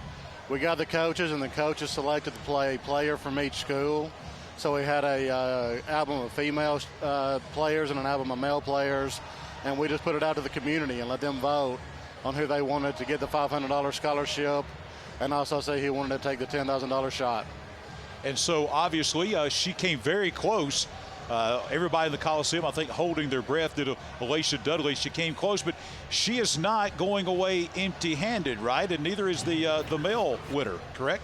we got the coaches, and the coaches selected to play a player from each school. So we had a album of female players and an album of male players, and we just put it out to the community and let them vote on who they wanted to get the $500 scholarship, and also say who wanted to take the $10,000 shot. And so obviously she came very close. Everybody in the Coliseum, I think, holding their breath did Alicia Dudley. She came close, but she is not going away empty-handed, right? And neither is the male winner, correct?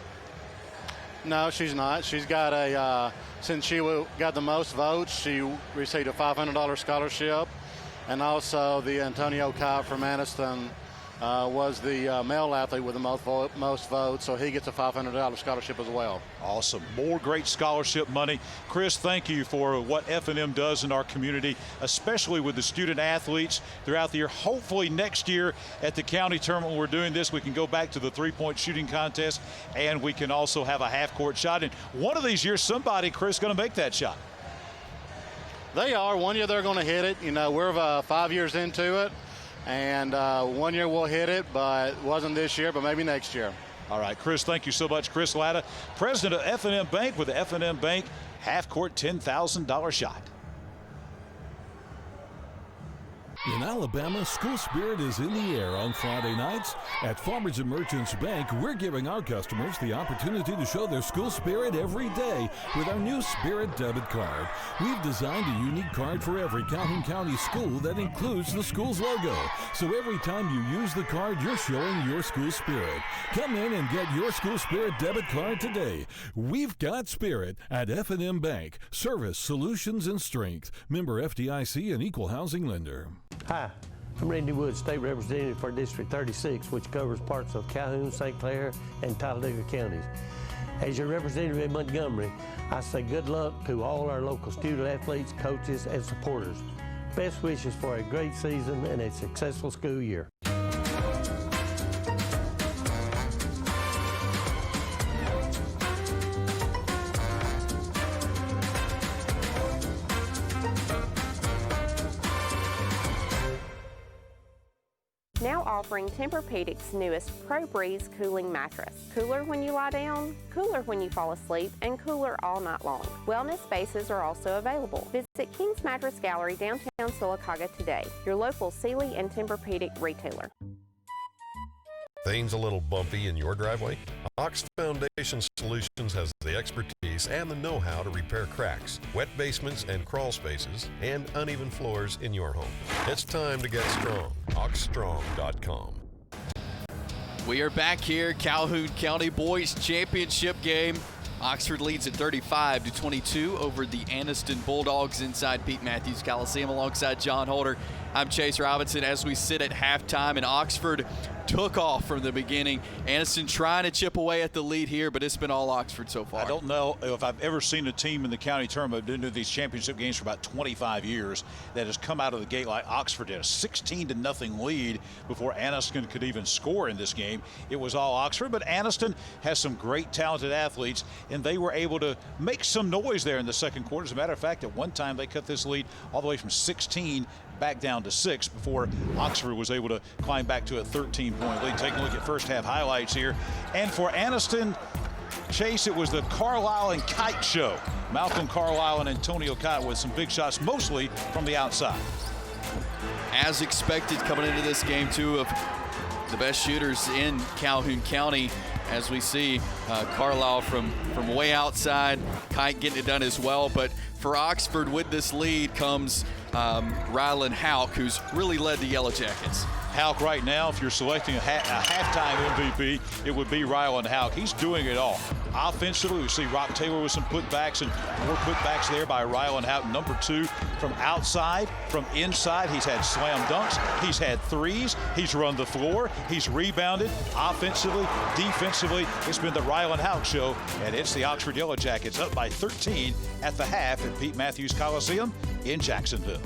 No, she's not. She's got a, since she got the most votes, she received a $500 scholarship. And also the Antonio Kite from Anniston was the male athlete with the most votes, so he gets a $500 scholarship as well. Awesome. More great scholarship money. Chris, thank you for what F&M does in our community, especially with the student athletes throughout the year. Hopefully next year at the county tournament when we're doing this, we can go back to the three-point shooting contest, and we can also have a half-court shot. And one of these years, somebody, Chris, going to make that shot. They are. One year they're going to hit it. You know, we're 5 years into it. And 1 year we'll hit it, but it wasn't this year, but maybe next year. All right, Chris, thank you so much. Chris Latta, president of F&M Bank, with the F&M Bank half-court $10,000 shot. In Alabama, school spirit is in the air on Friday nights. At Farmers and Merchants Bank, we're giving our customers the opportunity to show their school spirit every day with our new Spirit debit card. We've designed a unique card for every Calhoun County school that includes the school's logo. So every time you use the card, you're showing your school spirit. Come in and get your school spirit debit card today. We've got spirit at F&M Bank. Service, solutions, and strength. Member FDIC and equal housing lender. Hi, I'm Randy Wood, State Representative for District 36, which covers parts of Calhoun, St. Clair, and Talladega counties. As your representative in Montgomery, I say good luck to all our local student athletes, coaches, and supporters. Best wishes for a great season and a successful school year. Now offering Tempur-Pedic's newest Pro Breeze cooling mattress. Cooler when you lie down, cooler when you fall asleep, and cooler all night long. Wellness spaces are also available. Visit King's Mattress Gallery, downtown Sylacauga today, your local Sealy and Tempur-Pedic retailer. Things a little bumpy in your driveway? Ox Foundation Solutions has the expertise and the know-how to repair cracks, wet basements and crawl spaces, and uneven floors in your home. It's time to get strong. OxStrong.com. We are back here, Calhoun County Boys Championship game. Oxford leads at 35-22 over the Anniston Bulldogs inside Pete Matthews Coliseum alongside John Holder. I'm Chase Robinson as we sit at halftime, and Oxford took off from the beginning. Anniston trying to chip away at the lead here, but it's been all Oxford so far. I don't know if I've ever seen a team in the county tournament, I've been to these championship games for about 25 years, that has come out of the gate like Oxford did. A 16-0 lead before Anniston could even score in this game. It was all Oxford, but Anniston has some great talented athletes, and they were able to make some noise there in the second quarter. As a matter of fact, at one time they cut this lead all the way from 16 back down to 6 before Oxford was able to climb back to a 13-point lead. Taking a look at first half highlights here. And for Anniston, Chase, it was the Carlisle and Kite show. Malcolm Carlisle and Antonio Kite with some big shots, mostly from the outside. As expected, coming into this game, two of the best shooters in Calhoun County, as we see Carlisle from way outside, Kite getting it done as well. But for Oxford, with this lead comes Rylan Houck, who's really led the Yellow Jackets. Houck right now, if you're selecting a halftime MVP, it would be Rylan Houck. He's doing it all. Offensively, we see Rock Taylor with some putbacks, and more putbacks there by Rylan Houck. Number 2 from outside, from inside. He's had slam dunks. He's had threes. He's run the floor. He's rebounded. Offensively, defensively, it's been the Rylan Houck show, and it's the Oxford Yellow Jackets up by 13 at the half at Pete Matthews Coliseum in Jacksonville.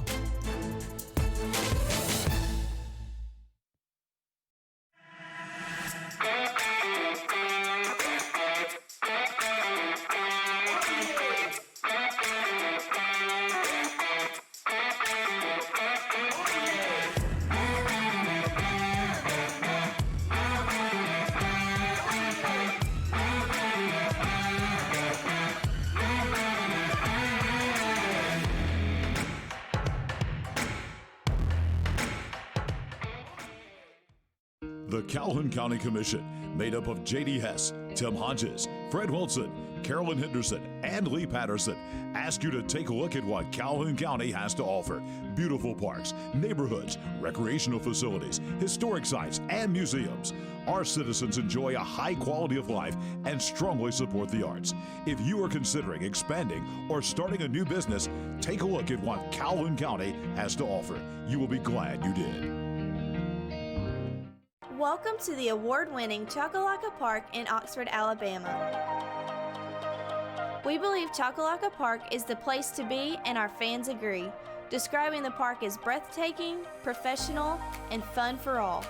The Calhoun County Commission, made up of J.D. Hess, Tim Hodges, Fred Wilson, Carolyn Henderson, and Lee Patterson, ask you to take a look at what Calhoun County has to offer. Beautiful parks, neighborhoods, recreational facilities, historic sites, and museums. Our citizens enjoy a high quality of life and strongly support the arts. If you are considering expanding or starting a new business, take a look at what Calhoun County has to offer. You will be glad you did. Welcome to the award-winning Chocolaca Park in Oxford, Alabama. We believe Chocolaca Park is the place to be, and our fans agree, describing the park as breathtaking, professional, and fun for all.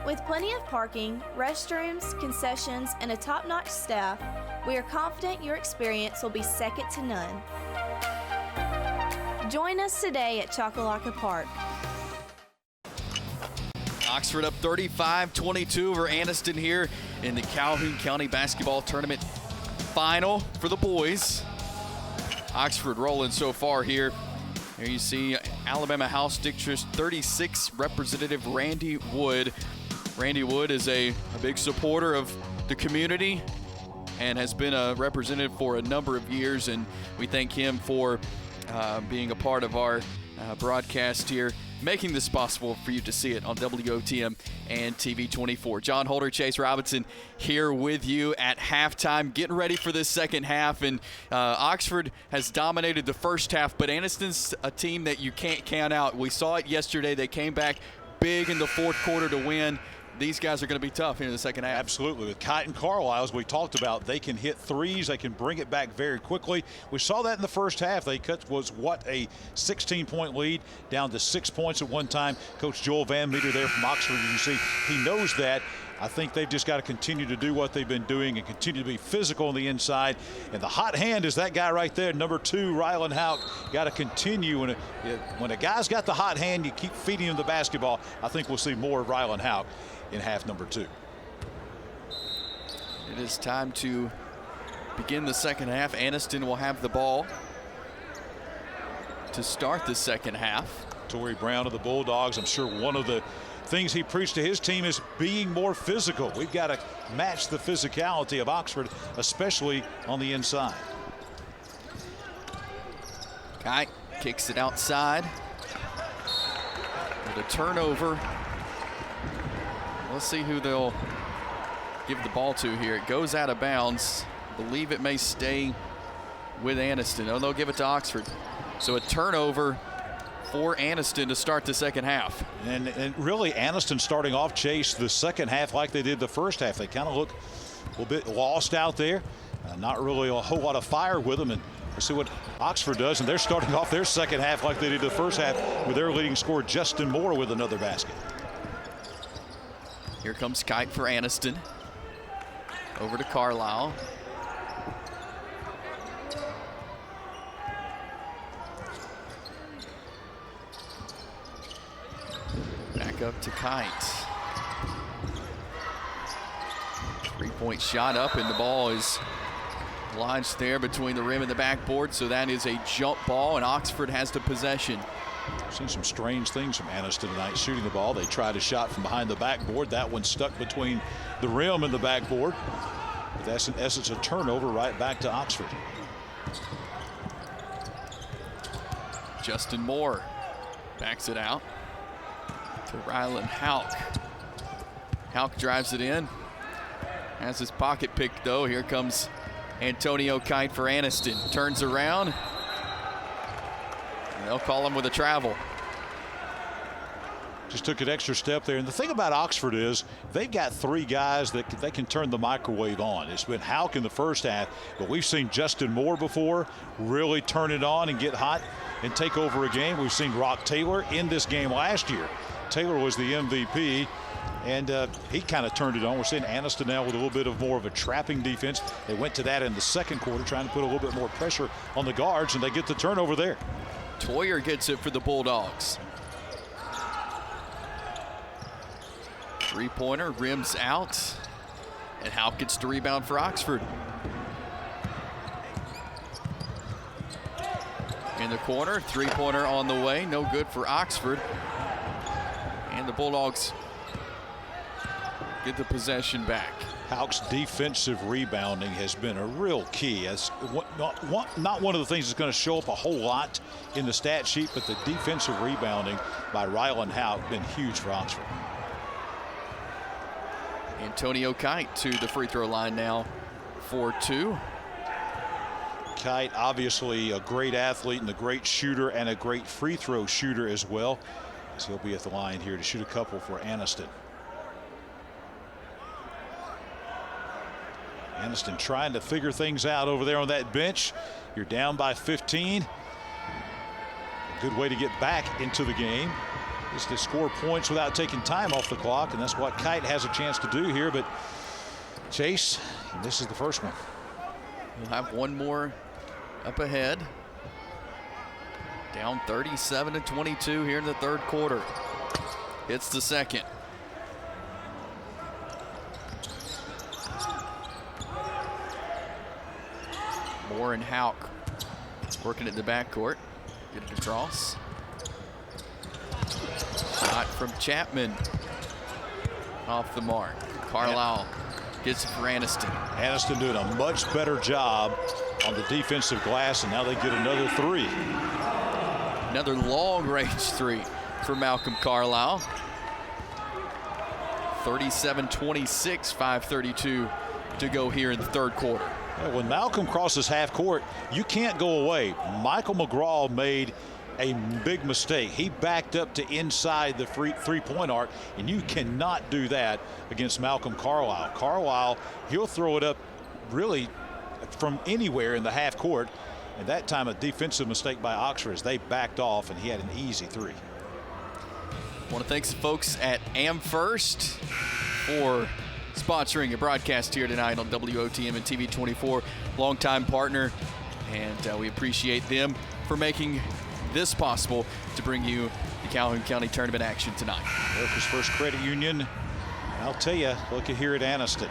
With plenty of parking, restrooms, concessions, and a top-notch staff, we are confident your experience will be second to none. Join us today at Chocolaca Park. Oxford up 35-22 over Anniston here in the Calhoun County Basketball Tournament final for the boys. Oxford rolling so far here. Here you see Alabama House District 36 Representative Randy Wood. Randy Wood is a big supporter of the community and has been a representative for a number of years, and we thank him for being a part of our broadcast here, making this possible for you to see it on WOTM and TV 24. John Holder, Chase Robinson here with you at halftime, getting ready for this second half. And Oxford has dominated the first half, but Anniston's a team that you can't count out. We saw it yesterday. They came back big in the fourth quarter to win. These guys are going to be tough here in the second half. Absolutely. With Kite and Carlisle, as we talked about, they can hit threes. They can bring it back very quickly. We saw that in the first half. They cut a 16-point lead down to 6 points at one time. Coach Joel Van Meter there from Oxford, you can see he knows that. I think they've just got to continue to do what they've been doing and continue to be physical on the inside. And the hot hand is that guy right there, number 2, Rylan Houck. Got to continue. When a guy's got the hot hand, you keep feeding him the basketball. I think we'll see more of Rylan Houck in half number 2. It is time to begin the second half. Anniston will have the ball to start the second half. Torrey Brown of the Bulldogs, I'm sure one of the things he preached to his team is being more physical. We've got to match the physicality of Oxford, especially on the inside. Kite kicks it outside with a turnover. Let's see who they'll give the ball to here. It goes out of bounds. I believe it may stay with Anniston. Oh, they'll give it to Oxford. So a turnover for Anniston to start the second half. And really Anniston starting off, Chase, the second half like they did the first half. They kind of look a little bit lost out there. Not really a whole lot of fire with them. And we'll see what Oxford does. And they're starting off their second half like they did the first half with their leading scorer, Justin Moore, with another basket. Here comes Kite for Anniston. Over to Carlisle. Back up to Kite. 3-point shot up, and the ball is lodged there between the rim and the backboard. So that is a jump ball, and Oxford has the possession. Seen some strange things from Anniston tonight shooting the ball. They tried a shot from behind the backboard. That one stuck between the rim and the backboard. But that's in essence a turnover right back to Oxford. Justin Moore backs it out to Rylan Houck. Houck drives it in. Has his pocket picked though. Here comes Antonio Kite for Anniston. Turns around. They'll call him with a travel. Just took an extra step there. And the thing about Oxford is they've got 3 guys that they can turn the microwave on. It's been Houck in the first half, but we've seen Justin Moore before really turn it on and get hot and take over a game. We've seen Rock Taylor in this game last year. Taylor was the MVP, and he kind of turned it on. We're seeing Anniston now with a little bit of more of a trapping defense. They went to that in the second quarter, trying to put a little bit more pressure on the guards, and they get the turnover there. Toyer gets it for the Bulldogs. 3-pointer, rims out, and Houck gets the rebound for Oxford. In the corner, 3-pointer on the way, no good for Oxford. And the Bulldogs get the possession back. Houck's defensive rebounding has been a real key. As not one of the things that's going to show up a whole lot in the stat sheet, but the defensive rebounding by Rylan Houck been huge for Oxford. Antonio Kite to the free throw line now for 2. Kite, obviously a great athlete and a great shooter and a great free throw shooter as well. as he'll be at the line here to shoot a couple for Anniston. Anniston trying to figure things out over there on that bench. You're down by 15. A good way to get back into the game is to score points without taking time off the clock, and that's what Kite has a chance to do here. But Chase, this is the first one. We'll have one more up ahead. Down 37-22 here in the third quarter. It's the second. Moore and Hauk working at the backcourt. Get it across. Shot from Chapman. Off the mark. Carlisle gets it for Anniston. Anniston doing a much better job on the defensive glass, and now they get another three. Another long-range three for Malcolm Carlisle. 37-26, 5:32 to go here in the third quarter. When Malcolm crosses half court, you can't go away. Michael McGraw made a big mistake. He backed up to inside the three-point arc, and you cannot do that against Malcolm Carlisle. Carlisle, he'll throw it up really from anywhere in the half court, and that time a defensive mistake by Oxford as they backed off, and he had an easy three. I want to thank the folks at AmFirst for sponsoring a broadcast here tonight on WOTM and TV24, longtime partner, and we appreciate them for making this possible to bring you the Calhoun County Tournament action tonight. America's First Credit Union, and I'll tell you, look at here at Anniston.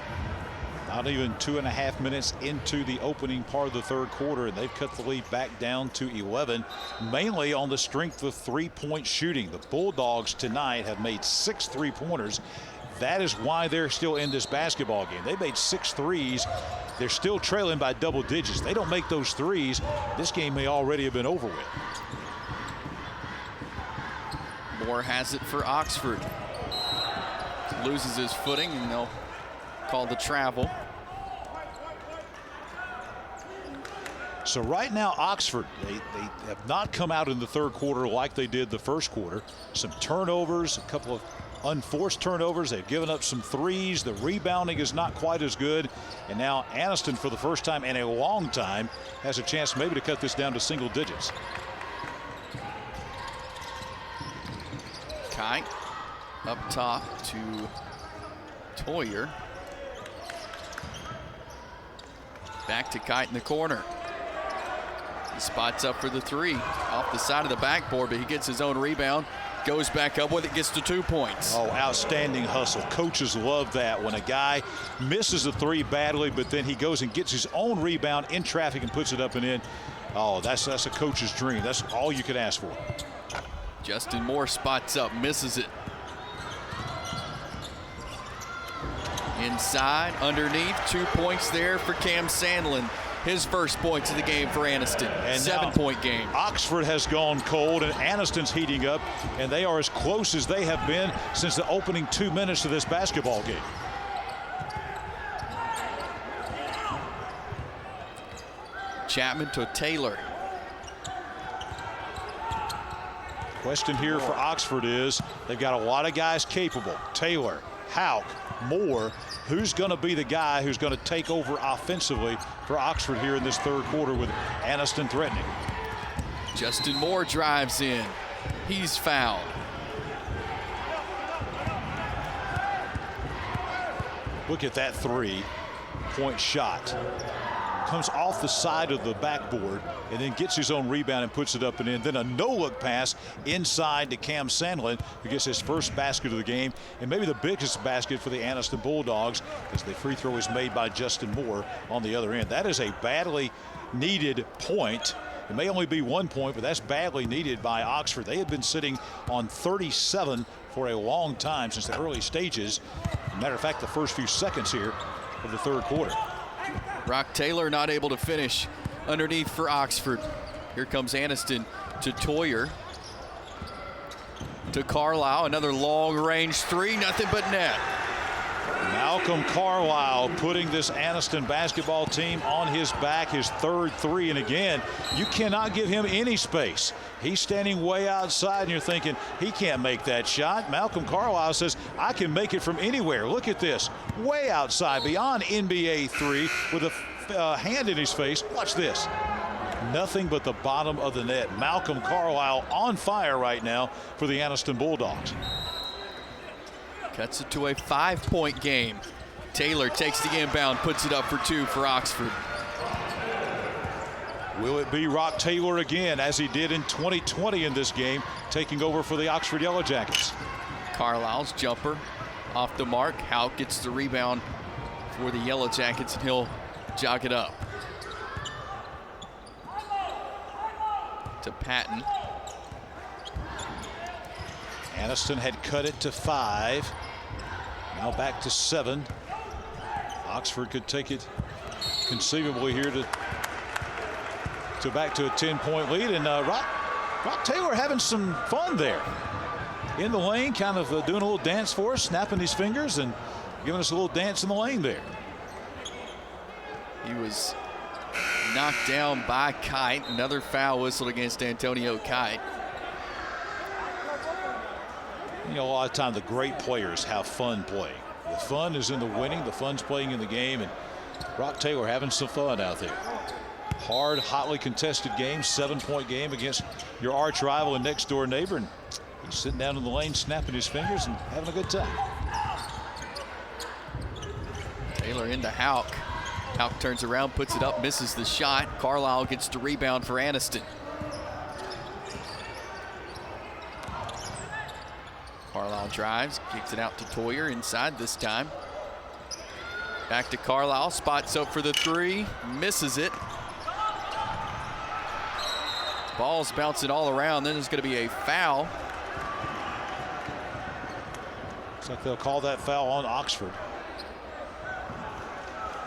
Not even 2.5 minutes into the opening part of the third quarter, and they've cut the lead back down to 11, mainly on the strength of three-point shooting. The Bulldogs tonight have made 6 3-pointers. That is why they're still in this basketball game. They made 6 threes. They're still trailing by double digits. They don't make those threes, this game may already have been over with. Moore has it for Oxford. Loses his footing, and they'll call the travel. So right now, Oxford, they have not come out in the third quarter like they did the first quarter. Some turnovers, a couple of unforced turnovers. They've given up some threes. The rebounding is not quite as good. And now Anniston, for the first time in a long time, has a chance maybe to cut this down to single digits. Kite up top to Toyer. Back to Kite in the corner. He spots up for the three off the side of the backboard, but he gets his own rebound. Goes back up with it, gets to 2 points. Oh, outstanding hustle. Coaches love that when a guy misses a three badly, but then he goes and gets his own rebound in traffic and puts it up and in. Oh, that's a coach's dream. That's all you could ask for. Justin Moore spots up, misses it. Inside, underneath, 2 points there for Cam Sandlin. His first points of the game for Anniston. And 7-point game. Oxford has gone cold, and Anniston's heating up, and they are as close as they have been since the opening 2 minutes of this basketball game. Chapman to Taylor. Question here for Oxford is they've got a lot of guys capable. Taylor, Hauk, Moore. Who's going to be the guy who's going to take over offensively for Oxford here in this third quarter with Anniston threatening? Justin Moore drives in. He's fouled. Look at that 3-point shot. Comes off the side of the backboard and then gets his own rebound and puts it up and in. Then a no-look pass inside to Cam Sandlin, who gets his first basket of the game and maybe the biggest basket for the Anniston Bulldogs as the free throw is made by Justin Moore on the other end. That is a badly needed point. It may only be 1 point, but that's badly needed by Oxford. They have been sitting on 37 for a long time since the early stages. As a matter of fact, the first few seconds here of the third quarter. Brock Taylor not able to finish underneath for Oxford. Here comes Anniston to Toyer. To Carlisle, another long-range three, nothing but net. Malcolm Carlisle putting this Anniston basketball team on his back, his third three. And again, you cannot give him any space. He's standing way outside and you're thinking he can't make that shot. Malcolm Carlisle says, I can make it from anywhere. Look at this, way outside beyond NBA three with a hand in his face. Watch this. Nothing but the bottom of the net. Malcolm Carlisle on fire right now for the Anniston Bulldogs. Cuts it to a 5-point game. Taylor takes the inbound, puts it up for two for Oxford. Will it be Rock Taylor again, as he did in 2020 in this game, taking over for the Oxford Yellow Jackets? Carlisle's jumper off the mark. Houck gets the rebound for the Yellow Jackets, and he'll jog it up to Patton. Anniston had cut it to 5. Now back to 7. Oxford could take it conceivably here to back to a 10-point lead. And Rock Taylor having some fun there in the lane, kind of doing a little dance for us, snapping his fingers and giving us a little dance in the lane there. He was knocked down by Kite. Another foul whistled against Antonio Kite. You know, a lot of time the great players have fun playing. The fun is in the winning. The fun's playing in the game. And Rock Taylor having some fun out there. Hard, hotly contested game. 7-point game against your arch rival and next door neighbor. And he's sitting down in the lane, snapping his fingers and having a good time. Taylor into Houck. Houck turns around, puts it up, misses the shot. Carlisle gets the rebound for Anniston. Carlisle drives, kicks it out to Toyer inside this time. Back to Carlisle, spots up for the three, misses it. Ball's bouncing all around, then there's going to be a foul. Looks like they'll call that foul on Oxford.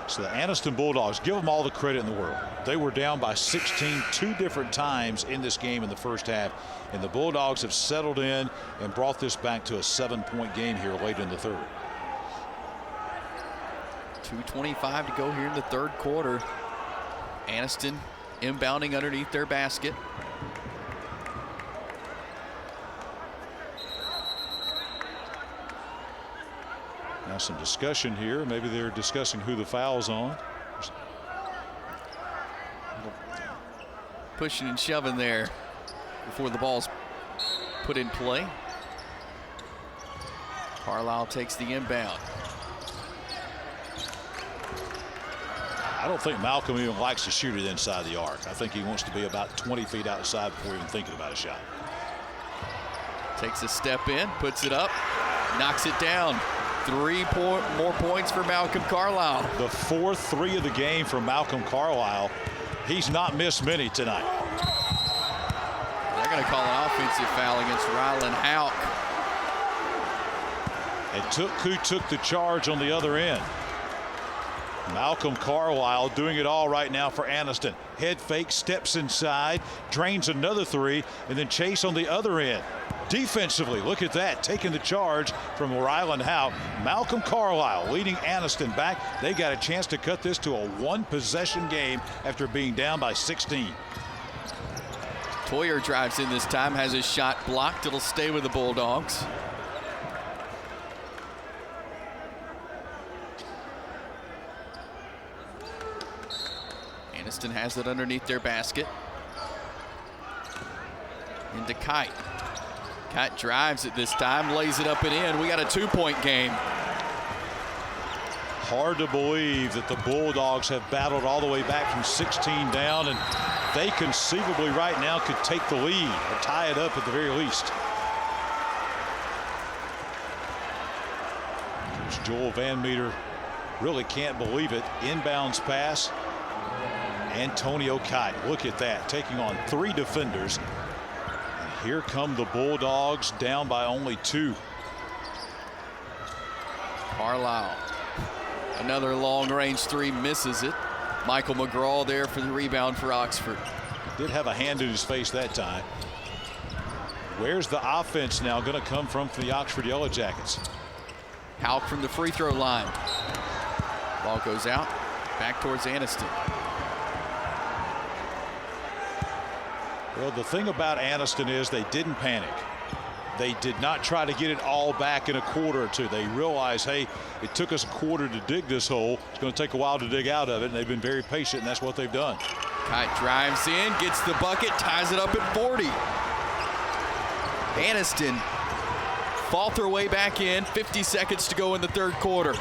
So the Anniston Bulldogs, give them all the credit in the world. They were down by 16 two different times in this game in the first half, and the Bulldogs have settled in and brought this back to a 7-point game here late in the third. 2:25 to go here in the third quarter. Anniston inbounding underneath their basket. Now some discussion here. Maybe they're discussing who the foul's on. Pushing and shoving there before the ball's put in play. Carlisle takes the inbound. I don't think Malcolm even likes to shoot it inside the arc. I think he wants to be about 20 feet outside before even thinking about a shot. Takes a step in, puts it up, knocks it down. 3 more points for Malcolm Carlisle. The 4th three of the game for Malcolm Carlisle. He's not missed many tonight. They're going to call an offensive foul against Rylan Houck. And who took the charge on the other end? Malcolm Carlisle doing it all right now for Anniston. Head fake, steps inside, drains another three, and then Chase on the other end. Defensively, look at that, taking the charge from Rylan Houck. Malcolm Carlisle leading Anniston back. They got a chance to cut this to a 1-possession game after being down by 16. Toyer drives in this time, has his shot blocked. It'll stay with the Bulldogs. Anniston has it underneath their basket. Into Kite. Kite drives it this time, lays it up and in. We got a 2-point game. Hard to believe that the Bulldogs have battled all the way back from 16 down, and they conceivably right now could take the lead or tie it up at the very least. There's Joel Van Meter, really can't believe it. Inbounds pass. Antonio Kite, look at that, taking on 3 defenders. And here come the Bulldogs down by only 2. Carlisle, another long-range 3, misses it. Michael McGraw there for the rebound for Oxford. Did have a hand in his face that time. Where's the offense now going to come from for the Oxford Yellow Jackets? Hauk from the free throw line. Ball goes out, back towards Anniston. Well, the thing about Anniston is they didn't panic. They did not try to get it all back in a quarter or two. They realized, hey, it took us a quarter to dig this hole. It's going to take a while to dig out of it, and they've been very patient, and that's what they've done. Kite drives in, gets the bucket, ties it up at 40. Anniston fought their way back in, 50 seconds to go in the third quarter.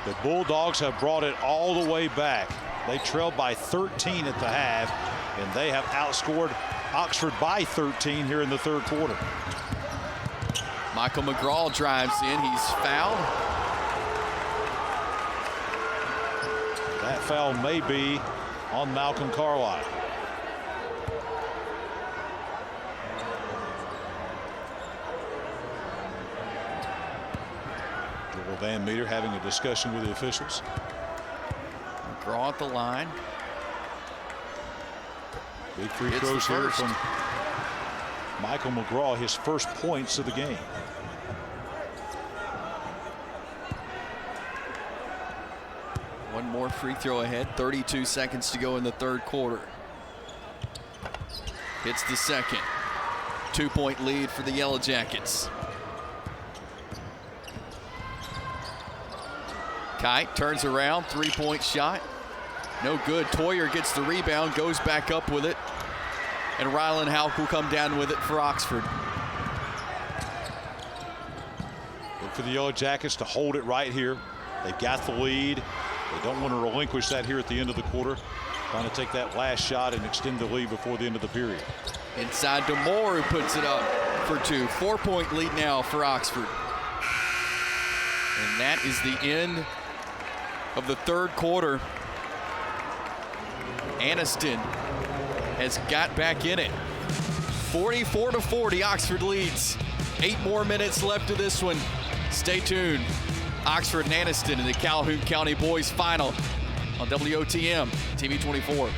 The Bulldogs have brought it all the way back. They trailed by 13 at the half, and they have outscored Oxford by 13 here in the third quarter. Michael McGraw drives in. He's fouled. That foul may be on Malcolm Carlisle. Joel Van Meter having a discussion with the officials. McGraw at the line. Big free throws here from Michael McGraw, his first points of the game. One more free throw ahead, 32 seconds to go in the third quarter. Hits the second. 2-point lead for the Yellow Jackets. Kite turns around, 3-point shot. No good. Toyer gets the rebound, goes back up with it. And Rylan Hauk will come down with it for Oxford. Look for the Yellow Jackets to hold it right here. They've got the lead. They don't want to relinquish that here at the end of the quarter. Trying to take that last shot and extend the lead before the end of the period. Inside to Moore, who puts it up for 2. 4-point lead now for Oxford. And that is the end of the third quarter. Anniston has got back in it. 44-40, Oxford leads. 8 more minutes left of this one. Stay tuned. Oxford and Anniston in the Calhoun County Boys Final on WOTM TV 24.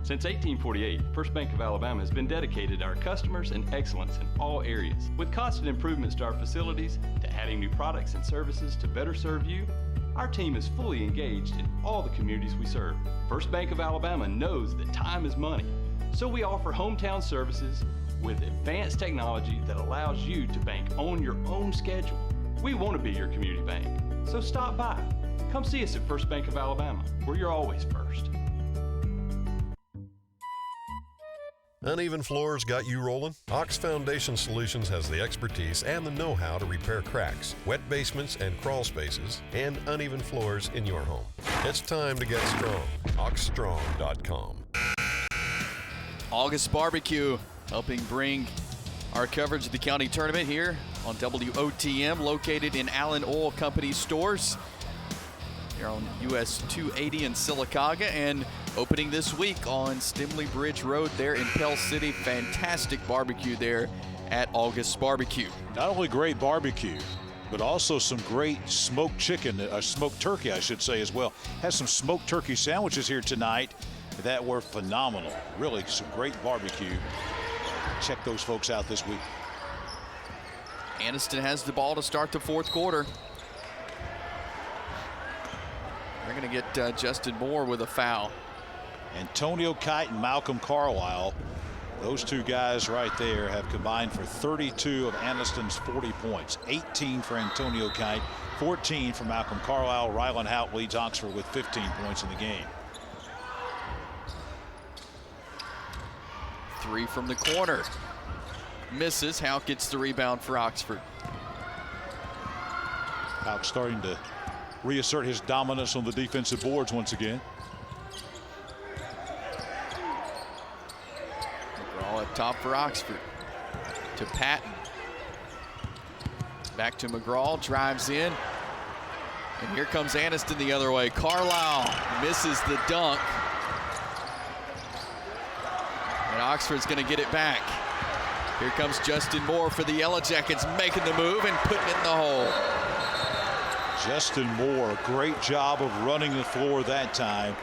Since 1848, First Bank of Alabama has been dedicated to our customers and excellence in all areas. With constant improvements to our facilities, to adding new products and services to better serve you, our team is fully engaged in all the communities we serve. First Bank of Alabama knows that time is money, so we offer hometown services with advanced technology that allows you to bank on your own schedule. We want to be your community bank, so stop by. Come see us at First Bank of Alabama, where you're always first. Uneven floors got you rolling? Ox Foundation Solutions has the expertise and the know-how to repair cracks, wet basements and crawl spaces, and uneven floors in your home. It's time to get strong. OxStrong.com. August Barbecue helping bring our coverage of the county tournament here on WOTM, located in Allen Oil Company stores here on US 280 in Sylacauga, and opening this week on Stimley Bridge Road there in Pell City. Fantastic barbecue there at August Barbecue. Not only great barbecue, but also some great smoked chicken, smoked turkey, I should say, as well. Has some smoked turkey sandwiches here tonight that were phenomenal. Really some great barbecue. Check those folks out this week. Anniston has the ball to start the fourth quarter. They're going to get Justin Moore with a foul. Antonio Kite and Malcolm Carlisle, those two guys right there, have combined for 32 of Anniston's 40 points. 18 for Antonio Kite, 14 for Malcolm Carlisle. Rylan Hauk leads Oxford with 15 points in the game. 3 from the corner. Misses. Hauk gets the rebound for Oxford. Hauk starting to reassert his dominance on the defensive boards once again. McGraw up top for Oxford. To Patton. Back to McGraw, drives in. And here comes Anniston the other way. Carlisle misses the dunk. And Oxford's going to get it back. Here comes Justin Moore for the Yellow Jackets, making the move and putting it in the hole. Justin Moore, great job of running the floor that time.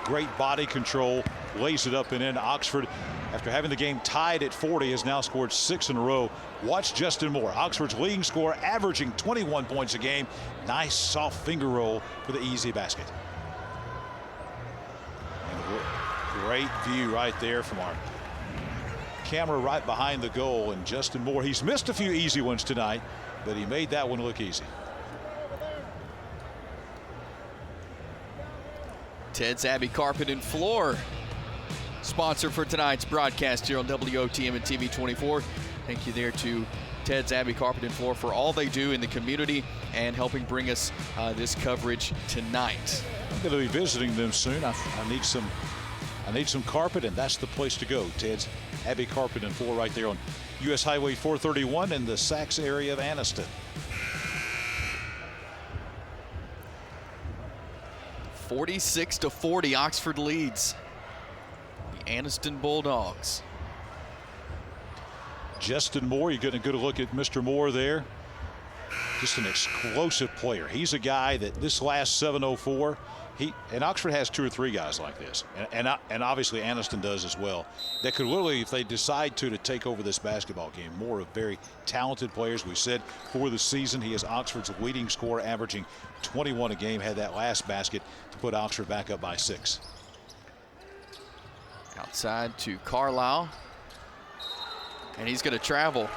Great body control, lays it up and in. Oxford, after having the game tied at 40, has now scored 6 in a row. Watch Justin Moore, Oxford's leading scorer, averaging 21 points a game. Nice soft finger roll for the easy basket. And great view right there from our camera right behind the goal. And Justin Moore, he's missed a few easy ones tonight, but he made that one look easy. Ted's Abbey Carpet and Floor, sponsor for tonight's broadcast here on WOTM and TV 24. Thank you there to Ted's Abbey Carpet and Floor for all they do in the community and helping bring us this coverage tonight. I'm going to be visiting them soon. I need some carpet, and that's the place to go. Ted's Abbey Carpet and Floor right there on US Highway 431 in the Sachs area of Anniston. 46-40, Oxford leads the Anniston Bulldogs. Justin Moore, you're getting a good look at Mr. Moore there. Just an explosive player. He's a guy that this last 704, and Oxford has 2 or 3 guys like this, and obviously Anniston does as well, that could literally, if they decide to take over this basketball game. More of very talented players. We said for the season he is Oxford's leading scorer, averaging 21 a game. Had that last basket to put Oxford back up by 6. Outside to Carlisle, and he's going to travel.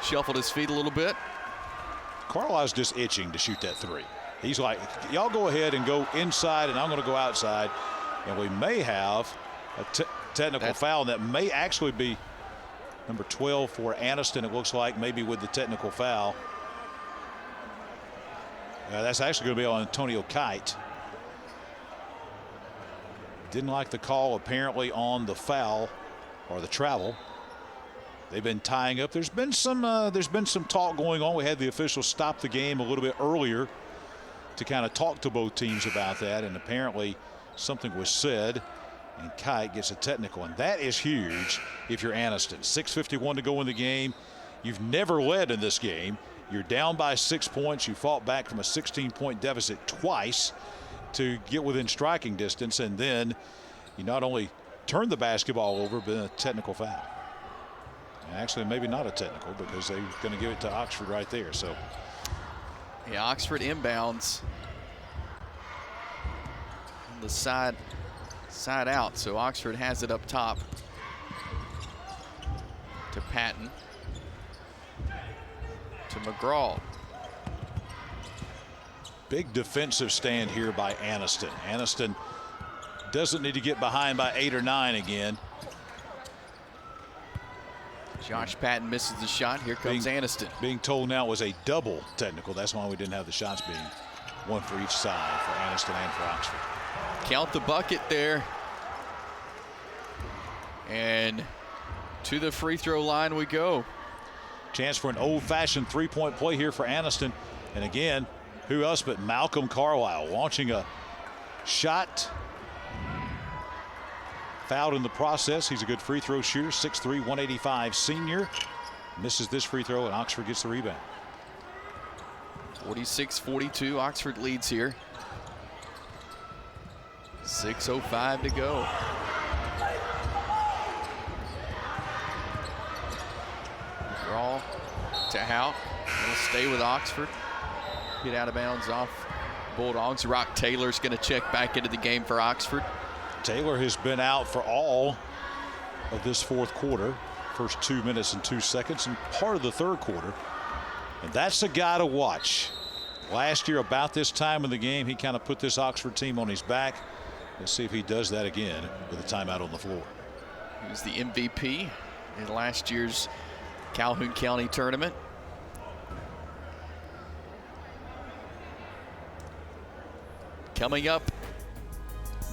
Shuffled his feet a little bit. Carlisle's just itching to shoot that 3. He's like, y'all go ahead and go inside, and I'm going to go outside. And we may have a technical foul, and that may actually be number 12 for Anniston, it looks like, maybe with the technical foul. That's actually going to be on Antonio Kite. Didn't like the call, apparently, on the foul or the travel. They've been tying up. There's been some talk going on. We had the officials stop the game a little bit earlier to kind of talk to both teams about that, and apparently something was said, and Kite gets a technical, and that is huge if you're Anniston. 6:51 to go in the game. You've never led in this game. You're down by 6 points. You fought back from a 16-point deficit twice to get within striking distance, and then you not only turned the basketball over, but a technical foul. Actually, maybe not a technical, because they're going to give it to Oxford right there. So, yeah, Oxford inbounds on the side out. So Oxford has it up top to Patton, to McGraw. Big defensive stand here by Anniston. Anniston doesn't need to get behind by 8 or 9 again. Josh Patton misses the shot. Here comes Anniston. Being told now it was a double technical. That's why we didn't have the shots being one for each side for Anniston and for Oxford. Count the bucket there. And to the free throw line we go. Chance for an old-fashioned three-point play here for Anniston. And again, who else but Malcolm Carlisle launching a shot. Fouled in the process. He's a good free throw shooter. 6'3", 185 senior. Misses this free throw, and Oxford gets the rebound. 46-42. Oxford leads here. 6:05 to go. Draw to Howe. He'll stay with Oxford. Get out of bounds off Bulldogs. Rock Taylor's going to check back into the game for Oxford. Taylor has been out for all of this fourth quarter. First 2 minutes and 2 seconds and part of the third quarter. And that's a guy to watch. Last year about this time in the game, he kind of put this Oxford team on his back. Let's see if he does that again with a timeout on the floor. He was the MVP in last year's Calhoun County tournament. Coming up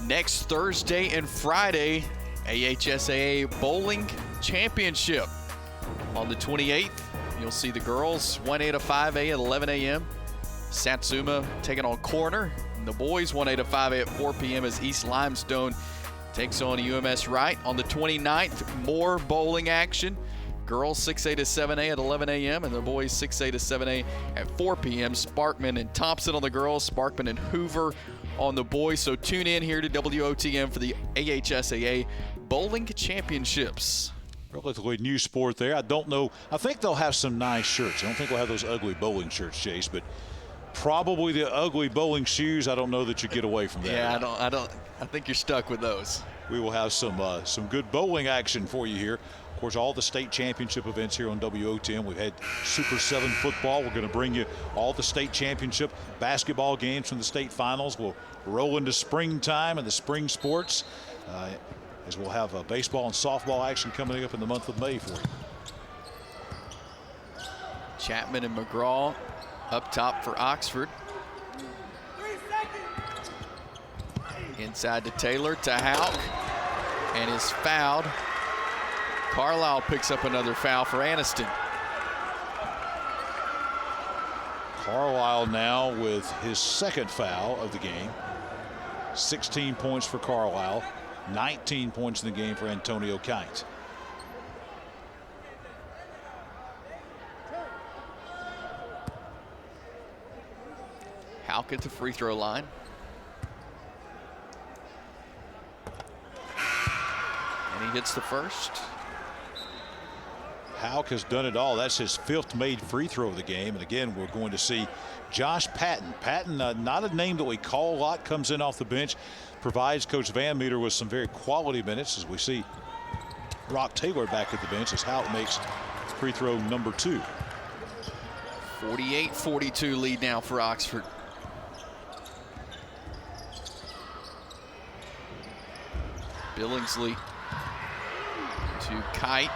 next Thursday and Friday, AHSAA Bowling Championship. On the 28th, you'll see the girls 1A to 5A at 11 a.m. Satsuma taking on Corner. And the boys 1A to 5A at 4 p.m. as East Limestone takes on UMS Wright. On the 29th, more bowling action. Girls 6A to 7A at 11 a.m. and the boys 6A to 7A at 4 p.m. Sparkman and Thompson on the girls, Sparkman and Hoover on the boys. So tune in here to WOTM for the AHSAA Bowling Championships. Relatively new sport there. I don't know. I think they'll have some nice shirts. I don't think we'll have those ugly bowling shirts, Chase, but probably the ugly bowling shoes. I don't know that you get away from that. Yeah, I think you're stuck with those. We will have some good bowling action for you here. Of course, all the state championship events here on WOTM. We've had Super 7 football. We're going to bring you all the state championship basketball games from the state finals. We'll roll into springtime and the spring sports, as we'll have baseball and softball action coming up in the month of May for you. Chapman and McGraw up top for Oxford. Inside to Taylor, to Hauk, and is fouled. Carlisle picks up another foul for Anniston. Carlisle now with his second foul of the game. 16 points for Carlisle, 19 points in the game for Antonio Kite. Hauk at the free throw line. And he hits the first. Hauk has done it all. That's his 5th made free throw of the game. And again, we're going to see Josh Patton. Patton, not a name that we call a lot, comes in off the bench, provides Coach Van Meter with some very quality minutes, as we see Rock Taylor back at the bench as Hauk makes free throw number 2. 48-42 lead now for Oxford. Billingsley to Kite.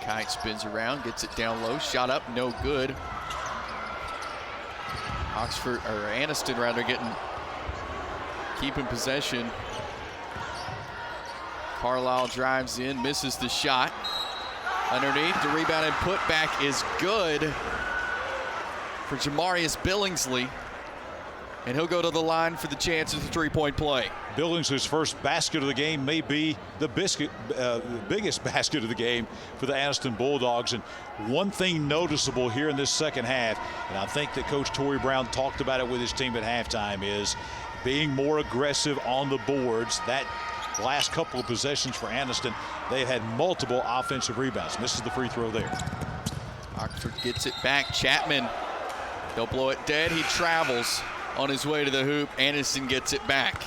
Kite spins around, gets it down low, shot up, no good. Oxford, or Anniston rather, keeping possession. Carlisle drives in, misses the shot. Underneath, the rebound and putback is good for Jamarius Billingsley. And he'll go to the line for the chance of the three-point play. Billingsley's first basket of the game may be the biggest basket of the game for the Anniston Bulldogs. And one thing noticeable here in this second half, and I think that Coach Torrey Brown talked about it with his team at halftime, is being more aggressive on the boards. That last couple of possessions for Anniston, they had multiple offensive rebounds. Misses the free throw there. Oxford gets it back. Chapman, they'll blow it dead. He travels on his way to the hoop. Anniston gets it back.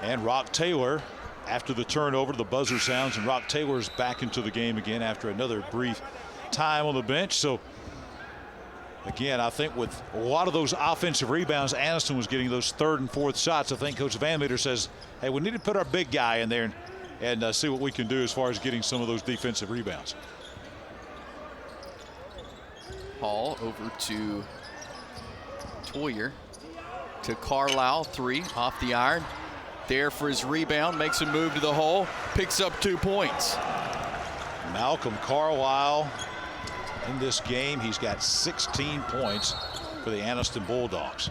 And Rock Taylor, after the turnover, the buzzer sounds, and Rock Taylor is back into the game again after another brief time on the bench. So again, I think with a lot of those offensive rebounds, Anniston was getting those 3rd and 4th shots. I think Coach Van Meter says, hey, we need to put our big guy in there and see what we can do as far as getting some of those defensive rebounds. Hall over to Toyer, to Carlisle, 3 off the iron. There for his rebound, makes a move to the hole, picks up 2 points. Malcolm Carlisle in this game, he's got 16 points for the Anniston Bulldogs.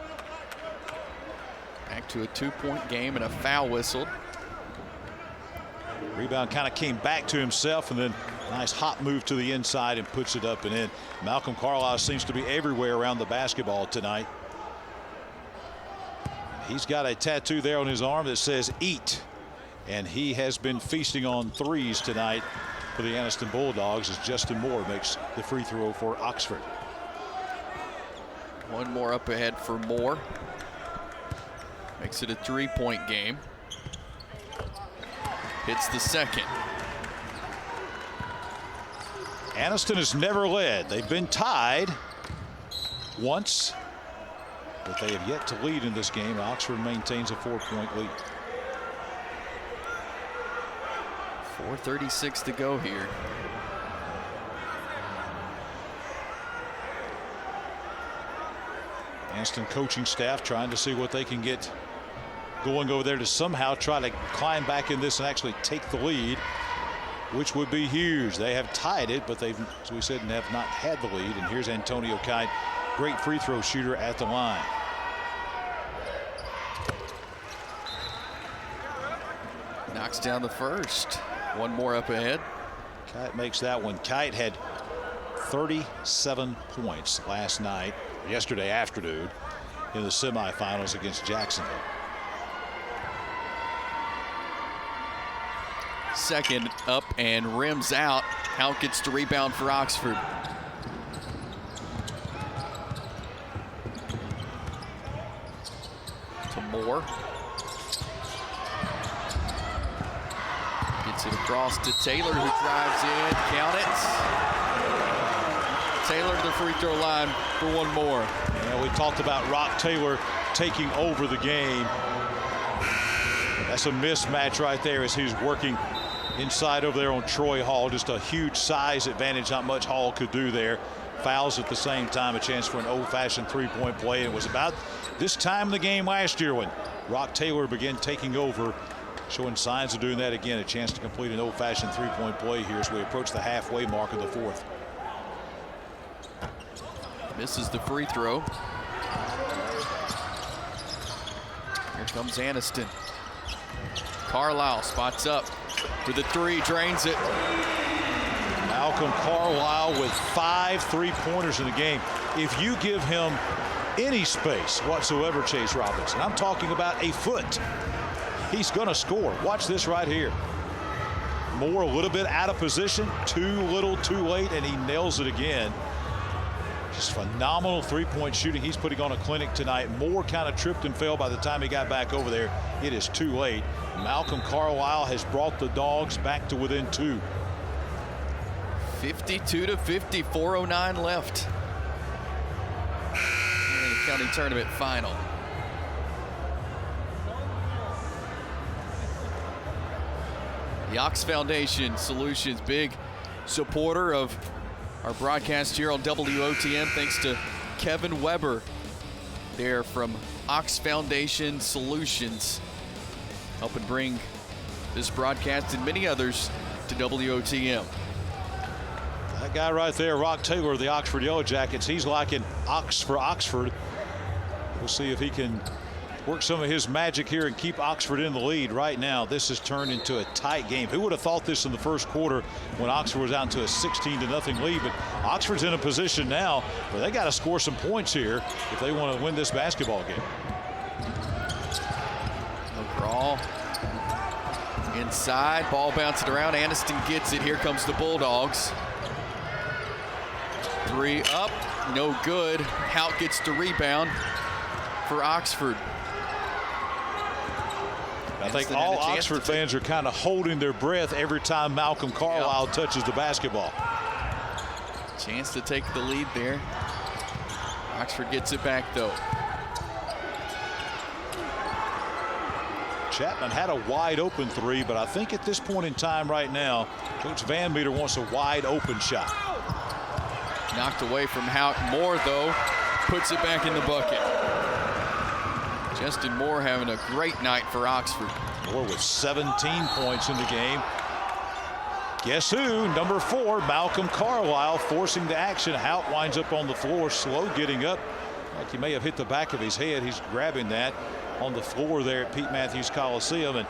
Back to a 2-point game and a foul whistled. Rebound kind of came back to himself, and then nice hop move to the inside and puts it up and in. Malcolm Carlisle seems to be everywhere around the basketball tonight. He's got a tattoo there on his arm that says eat, and he has been feasting on threes tonight for the Anniston Bulldogs as Justin Moore makes the free throw for Oxford. One more up ahead for Moore. Makes it a 3-point game. Hits the second. Anniston has never led. They've been tied once, but they have yet to lead in this game. Oxford maintains a 4-point lead. 4:36 to go here. Anniston coaching staff trying to see what they can get going over there to somehow try to climb back in this and actually take the lead, which would be huge. They have tied it, but they've, as we said, have not had the lead. And here's Antonio Kite, great free throw shooter at the line. Knocks down the first. One more up ahead. Kite makes that one. Kite had 37 points yesterday afternoon in the semifinals against Jacksonville. Second up and rims out. Houck gets to rebound for Oxford. To Moore. Gets it across to Taylor, who drives in. Count it. Taylor to the free throw line for one more. Yeah, we talked about Rock Taylor taking over the game. That's a mismatch right there as he's working inside over there on Troy Hall. Just a huge size advantage, not much Hall could do there. Fouls at the same time, a chance for an old-fashioned three-point play. It was about this time in the game last year when Rock Taylor began taking over, showing signs of doing that again. A chance to complete an old-fashioned three-point play here as we approach the halfway mark of the fourth. Misses the free throw. Here comes Anniston. Carlisle spots up for the three, drains it. Malcolm Carlisle with 5 3-pointers in the game. If you give him any space whatsoever, Chase Robinson, I'm talking about a foot, he's going to score. Watch this right here. Moore a little bit out of position, too little, too late, and he nails it again. Just phenomenal three-point shooting. He's putting on a clinic tonight. Moore kind of tripped and fell by the time he got back over there. It is too late. Malcolm Carlisle has brought the Dogs back to within 2. 52-50, 4:09 left in the county tournament final. The Ox Foundation Solutions, big supporter of our broadcast here on WOTM. Thanks to Kevin Weber there from Ox Foundation Solutions, helping bring this broadcast and many others to WOTM. That guy right there, Rock Taylor of the Oxford Yellow Jackets, he's liking Ox for Oxford. We'll see if he can work some of his magic here and keep Oxford in the lead. Right now, this has turned into a tight game. Who would have thought this in the first quarter when Oxford was out to a 16-0 lead? But Oxford's in a position now where they got to score some points here if they want to win this basketball game. McGraw inside, ball bouncing around. Anniston gets it. Here comes the Bulldogs. 3 up, no good. Houck gets the rebound for Oxford. I think all Oxford fans are kind of holding their breath every time Malcolm Carlisle touches the basketball. Chance to take the lead there. Oxford gets it back though. Chapman had a wide open 3, but I think at this point in time right now, Coach Van Meter wants a wide open shot. Knocked away from Houck. Moore though puts it back in the bucket. Justin Moore having a great night for Oxford. Moore with 17 points in the game. Guess who? Number 4, Malcolm Carlisle, forcing the action. Houck winds up on the floor, slow getting up. Like he may have hit the back of his head. He's grabbing that on the floor there at Pete Matthews Coliseum. And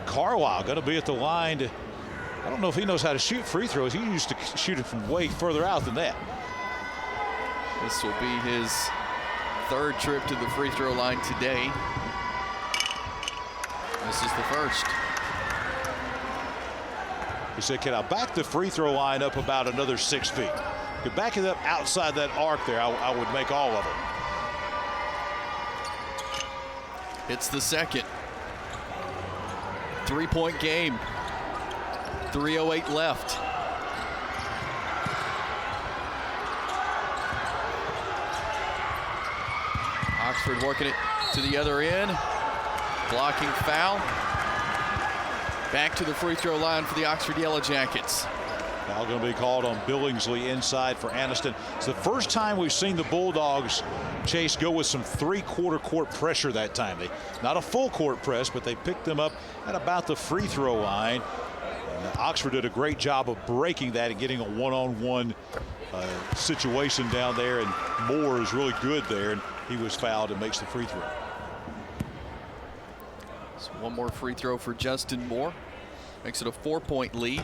Carlisle going to be at the line to, I don't know if he knows how to shoot free throws. He used to shoot it from way further out than that. This will be his 3rd trip to the free throw line today. This is the first. He said, can I back the free throw line up about another 6 feet? Could back it up outside that arc there, I would make all of them. It's the second. 3-point game. 3:08 left. Oxford working it to the other end. Blocking foul. Back to the free throw line for the Oxford Yellow Jackets. Foul going to be called on Billingsley inside for Anniston. It's the first time we've seen the Bulldogs, Chase, go with some 3/4 court pressure that time. Not a full court press, but they picked them up at about the free throw line. Oxford did a great job of breaking that and getting a one-on-one situation down there, and Moore is really good there, and he was fouled and makes the free throw. So one more free throw for Justin Moore. Makes it a 4-point lead.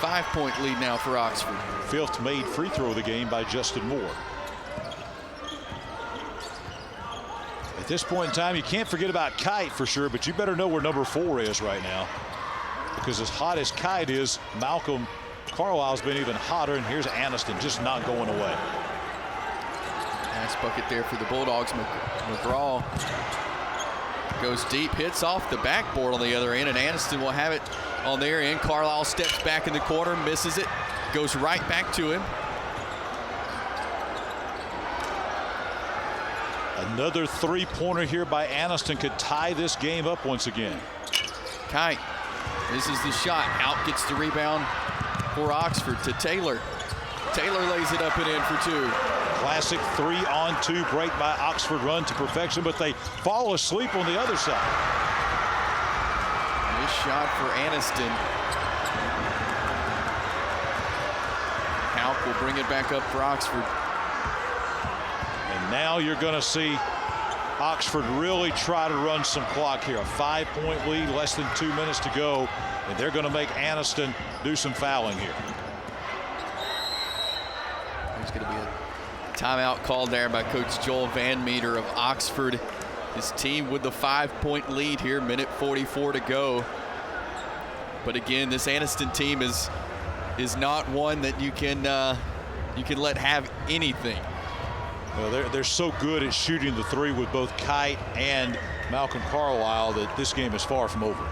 5-point lead now for Oxford. Fifth made free throw of the game by Justin Moore. At this point in time, you can't forget about Kite for sure, but you better know where number 4 is right now. Because as hot as Kite is, Malcolm Carlisle's been even hotter, and here's Anniston just not going away. Nice bucket there for the Bulldogs. McGraw goes deep, hits off the backboard on the other end, and Anniston will have it on their end. Carlisle steps back in the corner, misses it, goes right back to him. Another three-pointer here by Anniston could tie this game up once again. Kite misses the shot. Out gets the rebound for Oxford to Taylor. Taylor lays it up and in for 2. Classic 3-on-2 break by Oxford, run to perfection, but they fall asleep on the other side. This shot for Anniston. Hauk will bring it back up for Oxford. And now you're going to see Oxford really try to run some clock here. A 5-point lead, less than 2 minutes to go, and they're going to make Anniston do some fouling here. There's going to be a timeout called there by Coach Joel Van Meter of Oxford. His team with the 5-point lead here, minute 44 to go. But again, this Anniston team is not one that you can let have anything. Well, they're so good at shooting the three with both Kite and Malcolm Carlisle that this game is far from over.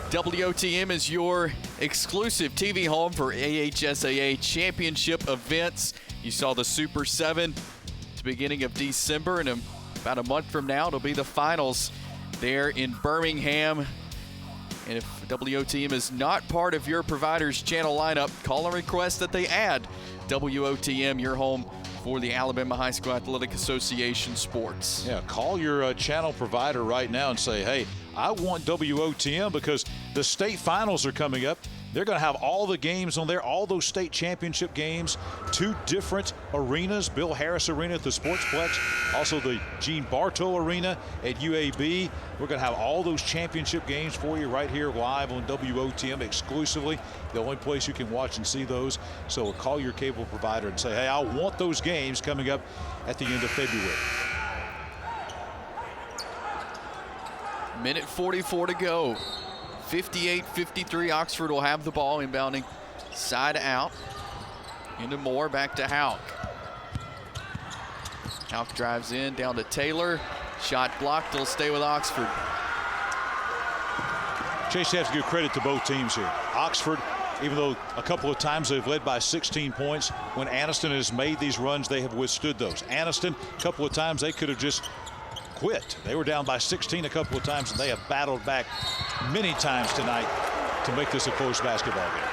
WOTM is your exclusive TV home for AHSAA championship events. You saw the Super 7 at the beginning of December, and about a month from now, it'll be the finals there in Birmingham. And if WOTM is not part of your provider's channel lineup, call and request that they add WOTM, your home for the Alabama High School Athletic Association sports. Yeah, call your channel provider right now and say, hey, I want WOTM because the state finals are coming up. They're going to have all the games on there, all those state championship games, 2 different arenas, Bill Harris Arena at the Sportsplex, also the Gene Bartow Arena at UAB. We're going to have all those championship games for you right here live on WOTM exclusively, the only place you can watch and see those. So call your cable provider and say, hey, I want those games coming up at the end of February. Minute 44 to go. 58-53, Oxford will have the ball, inbounding side out. Into Moore, back to Hauk. Hauk drives in, down to Taylor. Shot blocked, they'll stay with Oxford. Chase, you have to give credit to both teams here. Oxford, even though a couple of times they've led by 16 points, when Anniston has made these runs, they have withstood those. Anniston, a couple of times they could have just quit. They were down by 16 a couple of times, and they have battled back many times tonight to make this a close basketball game.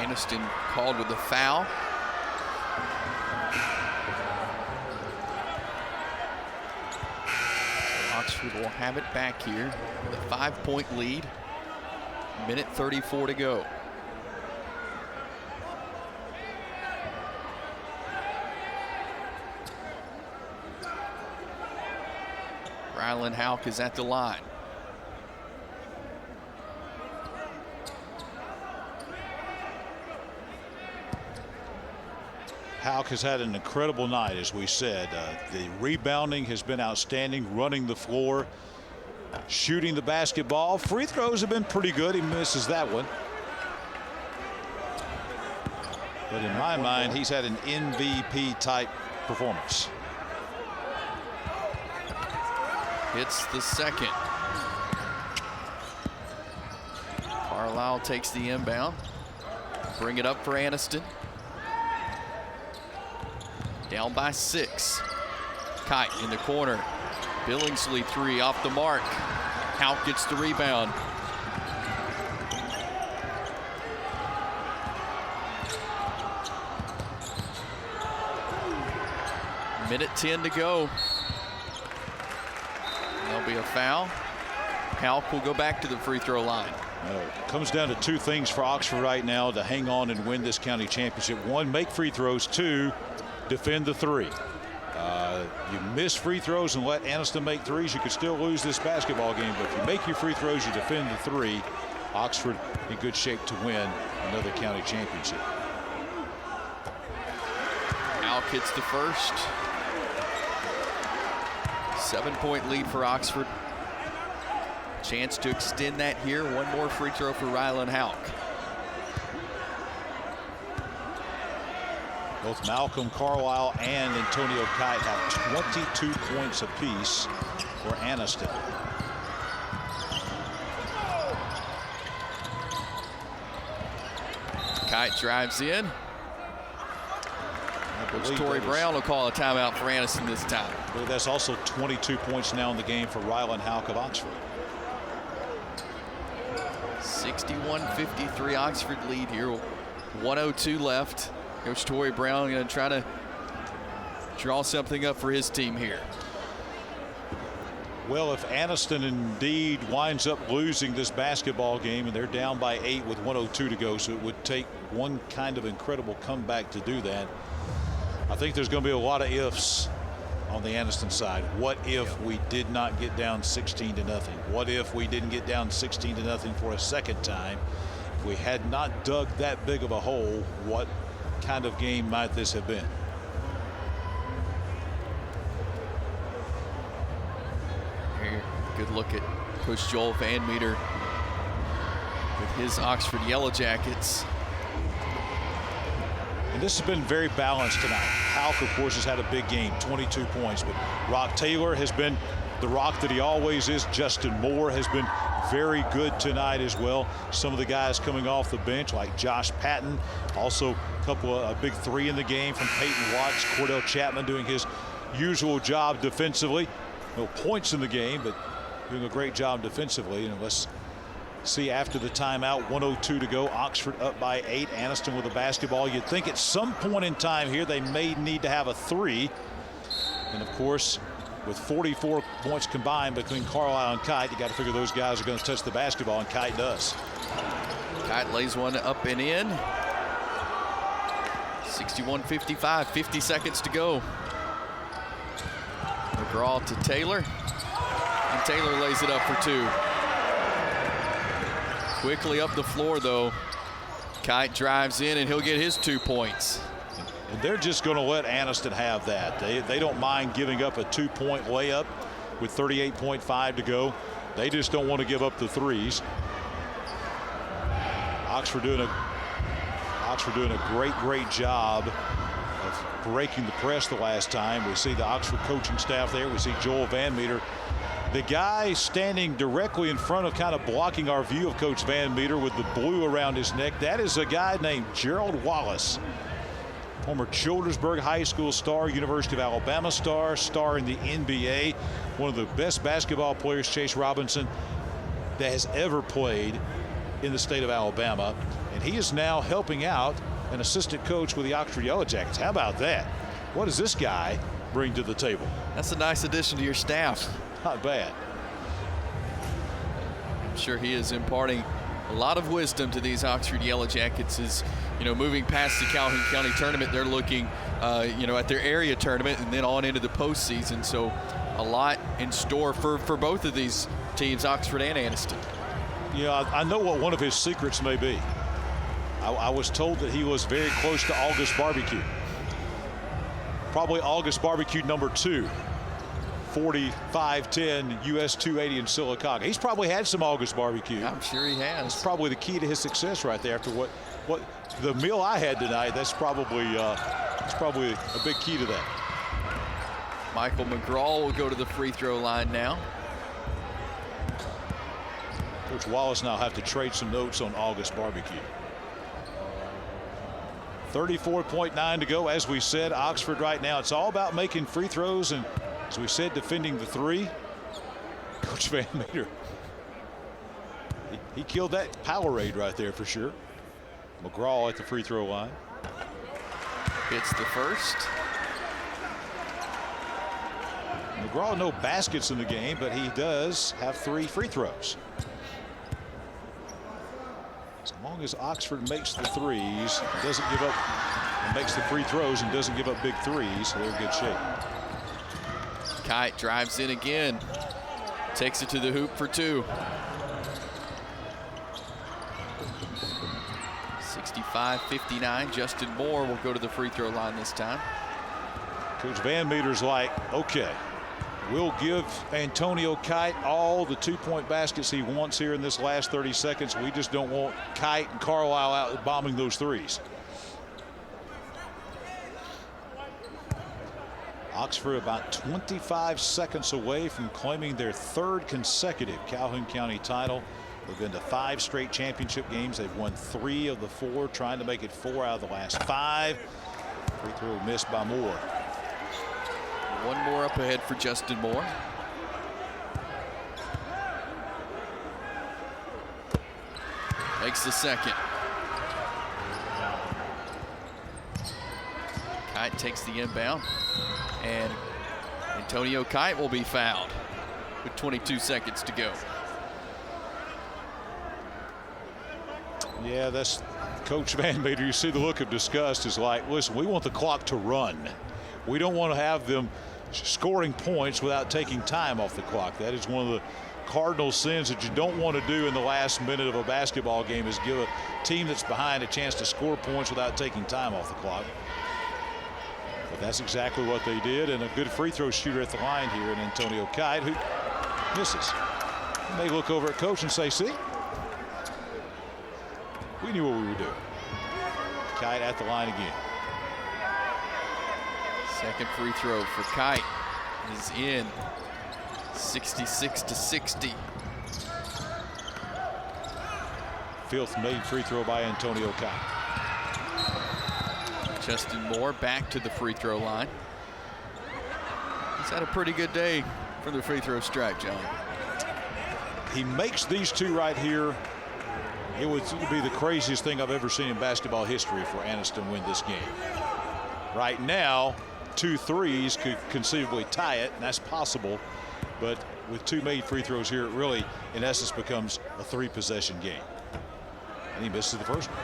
Anniston called with the foul. Oxford will have it back here with a 5-point lead. Minute 34 to go. Rylan Hauk is at the line. Hauk has had an incredible night, as we said. The rebounding has been outstanding, running the floor, shooting the basketball. Free throws have been pretty good. He misses that one. But in my mind, he's had an MVP type performance. Hits the second. Carlisle takes the inbound. Bring it up for Anniston. Down by 6. Kite in the corner. Billingsley 3 off the mark. Hauk gets the rebound. Minute 10 to go. There'll be a foul. Hauk will go back to the free throw line. It comes down to 2 things for Oxford right now to hang on and win this county championship. 1, make free throws. 2, defend the 3. You miss free throws and let Anniston make threes, you could still lose this basketball game. But if you make your free throws, you defend the three. Oxford in good shape to win another county championship. Alk hits the first. 7-point lead for Oxford. Chance to extend that here. One more free throw for Rylan Hauk. Both Malcolm Carlisle and Antonio Kite have 22 points apiece for Anniston. Kite drives in. Coach Torrey Brown will call a timeout for Anniston this time. Well, that's also 22 points now in the game for Rylan Hauk of Oxford. 61-53 Oxford lead here. 1:02 left. Coach Torrey Brown going to try to draw something up for his team here. Well, if Anniston indeed winds up losing this basketball game, and they're down by 8 with 1:02 to go, so it would take one kind of incredible comeback to do that. I think there's going to be a lot of ifs on the Anniston side. What if we did not get down 16-0? What if we didn't get down 16-0 for a second time? If we had not dug that big of a hole, what kind of game might this have been? Here, good look at Coach Joel Van Meter with his Oxford Yellow Jackets. And this has been very balanced tonight. Hauk, of course, has had a big game, 22 points. But Rock Taylor has been the rock that he always is. Justin Moore has been very good tonight as well. Some of the guys coming off the bench like Josh Patton. Also a couple of a big three in the game from Peyton Watts. Cordell Chapman doing his usual job defensively. No points in the game, but doing a great job defensively. And let's see after the timeout, 1:02 to go. Oxford up by 8. Anniston with the basketball. You'd think at some point in time here they may need to have a three. And of course, with 44 points combined between Carlisle and Kite, you got to figure those guys are going to touch the basketball, and Kite does. Kite lays one up and in. 61-55, 50 seconds to go. McGraw to Taylor, and Taylor lays it up for 2. Quickly up the floor, though. Kite drives in, and he'll get his 2 points. And they're just going to let Anniston have that. They don't mind giving up a 2-point layup with 38.5 to go. They just don't want to give up the threes. Oxford doing a great job of breaking the press the last time. We see the Oxford coaching staff there. We see Joel Van Meter. The guy standing directly in front of, kind of blocking our view of Coach Van Meter with the blue around his neck, that is a guy named Gerald Wallace. Former Childersburg High School star, University of Alabama star in the NBA. One of the best basketball players, Chase Robinson, that has ever played in the state of Alabama. And he is now helping out an assistant coach with the Oxford Yellow Jackets. How about that? What does this guy bring to the table? That's a nice addition to your staff. Not bad. I'm sure he is imparting a lot of wisdom to these Oxford Yellow Jackets. As you know, moving past the Calhoun County tournament, they're looking at their area tournament and then on into the postseason. So a lot in store for both of these teams, Oxford and Anniston. Yeah, I know what one of his secrets may be. I was told that he was very close to August Barbecue. Probably August Barbecue number 2. 45-10 US 280 in Sylacauga. He's probably had some August Barbecue. I'm sure he has. That's probably the key to his success right there. After what the meal I had tonight, that's probably a big key to that. Michael McGraw will go to the free throw line now. Coach Wallace now have to trade some notes on August Barbecue. 34.9 to go. As we said, Oxford right now, it's all about making free throws and, as we said, defending the three. Coach Van Meter, he killed that Powerade right there for sure. McGraw at the free throw line. Hits the first. McGraw, no baskets in the game, but he does have 3 free throws. As long as Oxford makes the threes, doesn't give up, and makes the free throws and doesn't give up big threes, so they're in good shape. Kite drives in again. Takes it to the hoop for 2. 65-59. Justin Moore will go to the free throw line this time. Coach Van Meter's like, okay, we'll give Antonio Kite all the 2-point baskets he wants here in this last 30 seconds. We just don't want Kite and Carlisle out bombing those threes. Oxford about 25 seconds away from claiming their 3rd consecutive Calhoun County title. They've been to 5 straight championship games. They've won 3 of the 4, trying to make it 4 out of the last 5. Free throw missed by Moore. One more up ahead for Justin Moore. Makes the second. Kite takes the inbound, and Antonio Kite will be fouled with 22 seconds to go. Yeah, that's Coach Van Meter. You see the look of disgust is like, listen, we want the clock to run. We don't want to have them scoring points without taking time off the clock. That is one of the cardinal sins that you don't want to do in the last minute of a basketball game, is give a team that's behind a chance to score points without taking time off the clock. But that's exactly what they did, and a good free throw shooter at the line here in Antonio Kite, who misses. You may look over at coach and say, see, we knew what we were doing. Kite at the line again. Second free throw for Kite is in. 66-60. 5th made free throw by Antonio Kite. Justin Moore back to the free throw line. He's had a pretty good day for the free throw strike, John. He makes these 2 right here. It would be the craziest thing I've ever seen in basketball history for Anniston win this game. Right now, 2 threes could conceivably tie it, and that's possible. But with 2 made free throws here, it really, in essence, becomes a 3-possession game. And he misses the first one.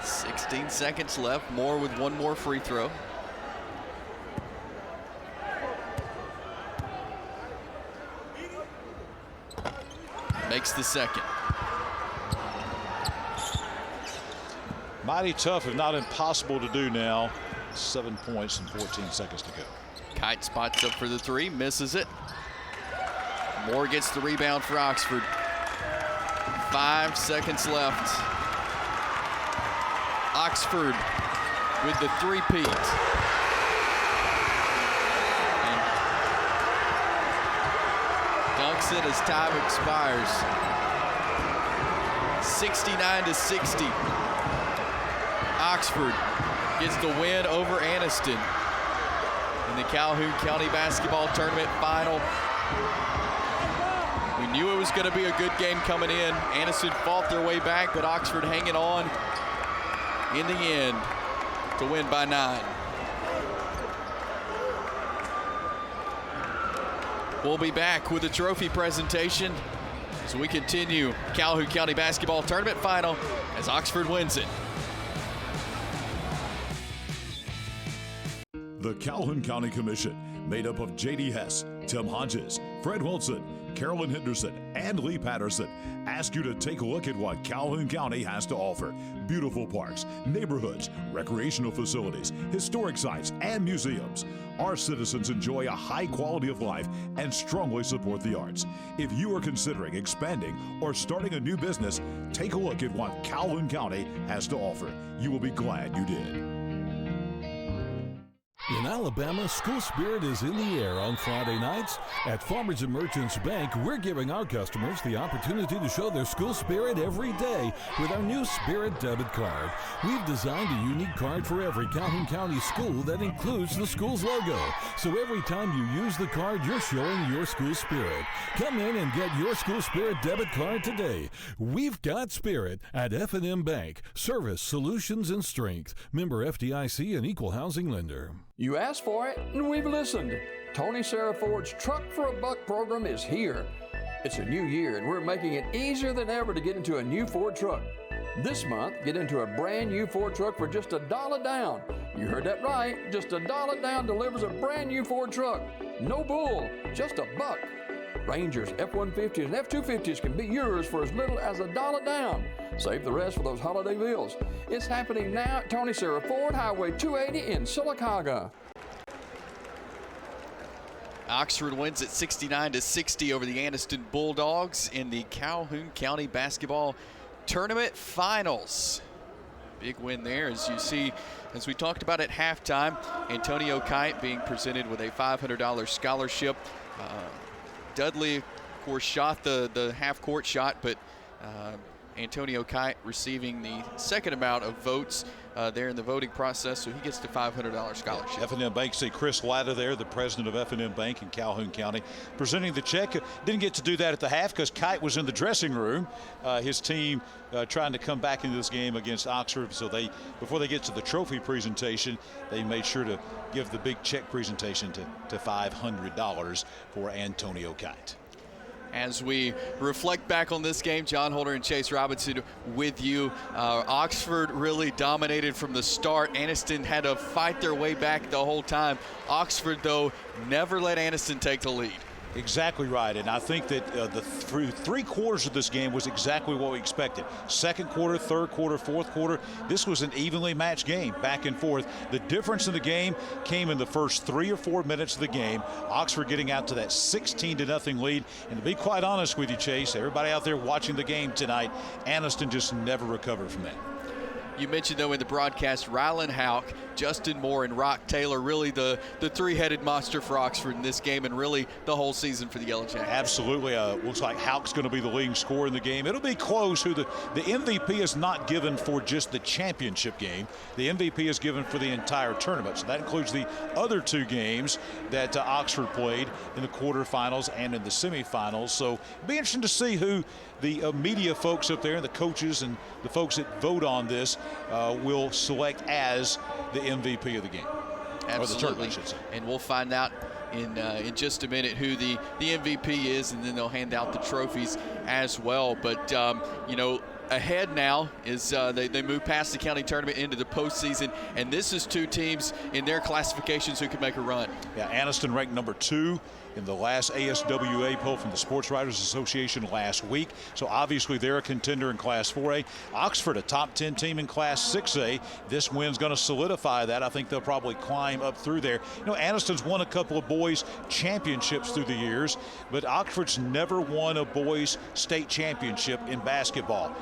16 seconds left. Moore with 1 more free throw. Makes the second. Mighty tough, if not impossible to do now. 7 points and 14 seconds to go. Kite spots up for the 3, misses it. Moore gets the rebound for Oxford. 5 seconds left. Oxford with the 3-peat. And dunks it as time expires. 69-60. Oxford gets the win over Anniston in the Calhoun County Basketball Tournament final. We knew it was going to be a good game coming in. Anniston fought their way back, but Oxford hanging on in the end to win by 9. We'll be back with a trophy presentation as we continue Calhoun County Basketball Tournament final as Oxford wins it. The Calhoun County Commission, made up of J.D. Hess, Tim Hodges, Fred Wilson, Carolyn Henderson, and Lee Patterson, ask you to take a look at what Calhoun County has to offer. Beautiful parks, neighborhoods, recreational facilities, historic sites, and museums. Our citizens enjoy a high quality of life and strongly support the arts. If you are considering expanding or starting a new business, take a look at what Calhoun County has to offer. You will be glad you did. In Alabama, school spirit is in the air on Friday nights. At Farmers and Merchants Bank, we're giving our customers the opportunity to show their school spirit every day with our new Spirit debit card. We've designed a unique card for every Calhoun County school that includes the school's logo. So every time you use the card, you're showing your school spirit. Come in and get your school spirit debit card today. We've got spirit at F&M Bank. Service, solutions, and strength. Member FDIC and equal housing lender. You asked for it, and we've listened. Tony Sarah Ford's Truck for a Buck program is here. It's a new year, and we're making it easier than ever to get into a new Ford truck. This month, get into a brand new Ford truck for just $1 down. You heard that right. Just $1 down delivers a brand new Ford truck. No bull, just $1. Rangers, F-150s, and F-250s can be yours for as little as $1 down. Save the rest for those holiday bills. It's happening now at Tony Serra Ford, Highway 280 in Sylacauga. Oxford wins at 69-60 over the Anniston Bulldogs in the Calhoun County Basketball Tournament Finals. Big win there, as you see, as we talked about at halftime. Antonio Kite being presented with a $500 scholarship. Dudley, of course, shot the half-court shot, but Antonio Kite receiving the second amount of votes there in the voting process, so he gets the $500 scholarship. F&M Bank, see Chris Latta there, the president of F&M Bank in Calhoun County, presenting the check. Didn't get to do that at the half because Kite was in the dressing room. His team trying to come back into this game against Oxford, so before they get to the trophy presentation, they made sure to give the big check presentation to $500 for Antonio Kite. As we reflect back on this game, John Holder and Chase Robinson with you. Oxford really dominated from the start. Anniston had to fight their way back the whole time. Oxford, though, never let Anniston take the lead. Exactly right, and I think that the three quarters of this game was exactly what we expected. Second quarter, third quarter, fourth quarter, this was an evenly matched game, back and forth. The difference in the game came in the first 3 or 4 minutes of the game. Oxford getting out to that 16-0 lead, and to be quite honest with you, Chase, everybody out there watching the game tonight, Anniston just never recovered from that. You mentioned, though, in the broadcast, Rylan Houck, Justin Moore, and Rock Taylor, really the three-headed monster for Oxford in this game, and really the whole season for the Yellow Jackets. Absolutely. Looks like Houck's going to be the leading scorer in the game. It'll be close. The MVP is not given for just the championship game. The MVP is given for the entire tournament. So that includes the other 2 games that Oxford played in the quarterfinals and in the semifinals. So it'll be interesting to see who the media folks up there, the coaches and the folks that vote on this will select as the MVP of the game. Absolutely. Or the tournament, I should say. And we'll find out in just a minute who the MVP is, and then they'll hand out the trophies as well. But, ahead now is they move past the county tournament into the postseason, and this is 2 teams in their classifications who can make a run. Yeah, Anniston ranked number 2 in the last ASWA poll from the Sports Writers Association last week. So obviously they're a contender in Class 4A. Oxford, a top 10 team in Class 6A. This win's going to solidify that. I think they'll probably climb up through there. Anniston's won a couple of boys championships through the years, but Oxford's never won a boys state championship in basketball.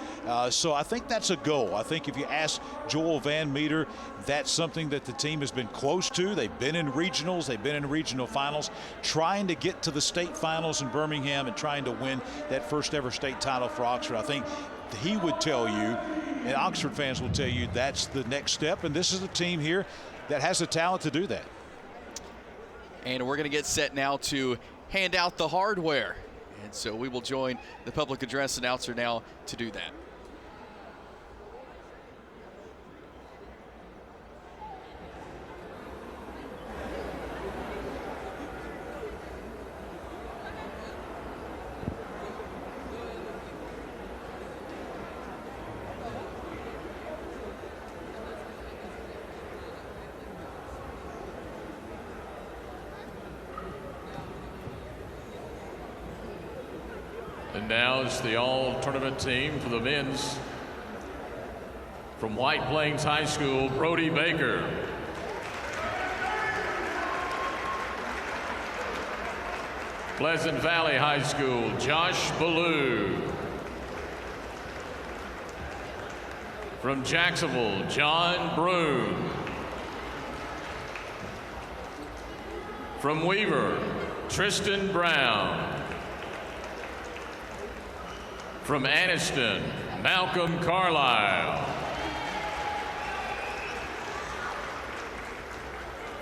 So I think that's a goal. I think if you ask Joel Van Meter, that's something that the team has been close to. They've been in regionals. They've been in regional finals, trying to get to the state finals in Birmingham and trying to win that first ever state title for Oxford. I think he would tell you, and Oxford fans will tell you, that's the next step. And this is a team here that has the talent to do that. And we're going to get set now to hand out the hardware. And so we will join the public address announcer now to do that. And now it's the all-tournament team for the men's. From White Plains High School, Brody Baker. Pleasant Valley High School, Josh Ballou. From Jacksonville, John Broom. From Weaver, Tristan Brown. From Anniston, Malcolm Carlisle.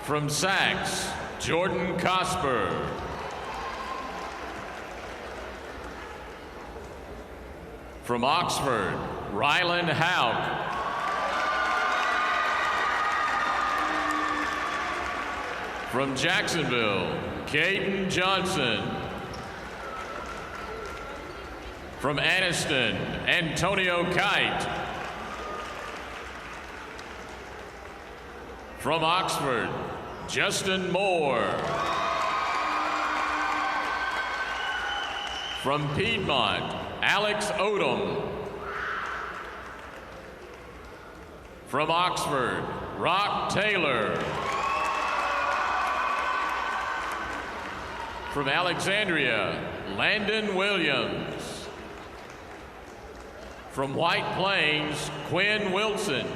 From Sachs, Jordan Cosper. From Oxford, Rylan Houck. From Jacksonville, Caden Johnson. From Anniston, Antonio Kite. From Oxford, Justin Moore. From Piedmont, Alex Odom. From Oxford, Rock Taylor. From Alexandria, Landon Williams. From White Plains, Quinn Wilson.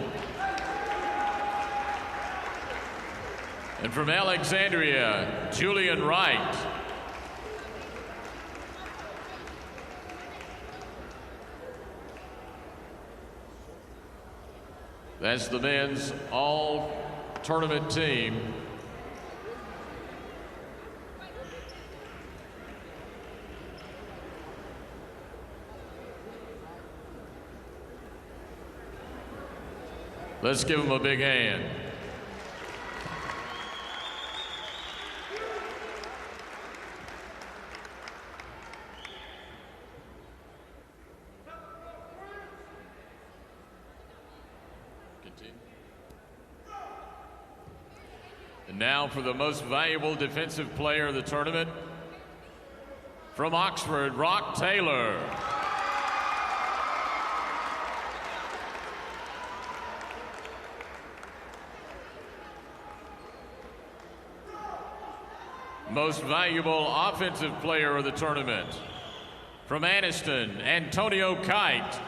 And from Alexandria, Julian Wright. That's the men's all-tournament team. Let's give them a big hand. And now for the most valuable defensive player of the tournament. From Oxford, Rock Taylor. Most valuable offensive player of the tournament. From Anniston, Antonio Kite.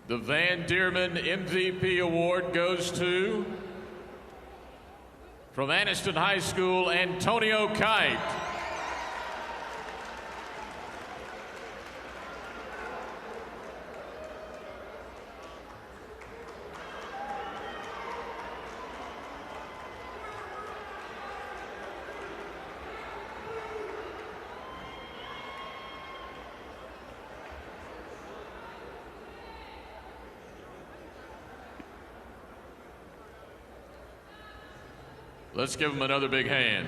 The Van Dierman MVP Award goes to, from Anniston High School, Antonio Kite. Let's give him another big hand.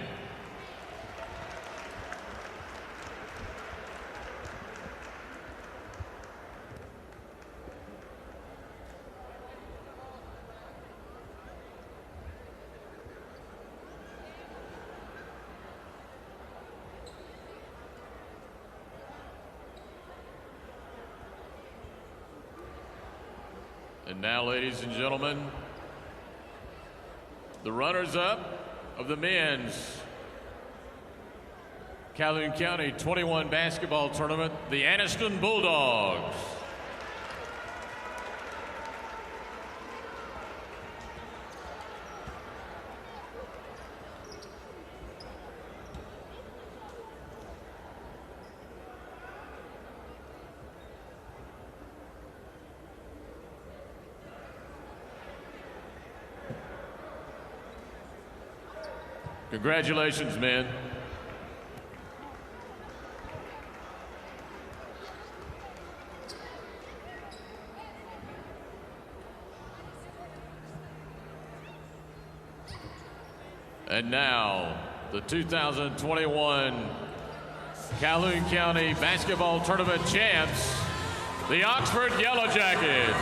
And now, ladies and gentlemen, the runners-up of the men's Calhoun County 21 basketball tournament, the Anniston Bulldogs. Congratulations, men. And now, the 2021 Calhoun County Basketball Tournament champs, the Oxford Yellow Jackets.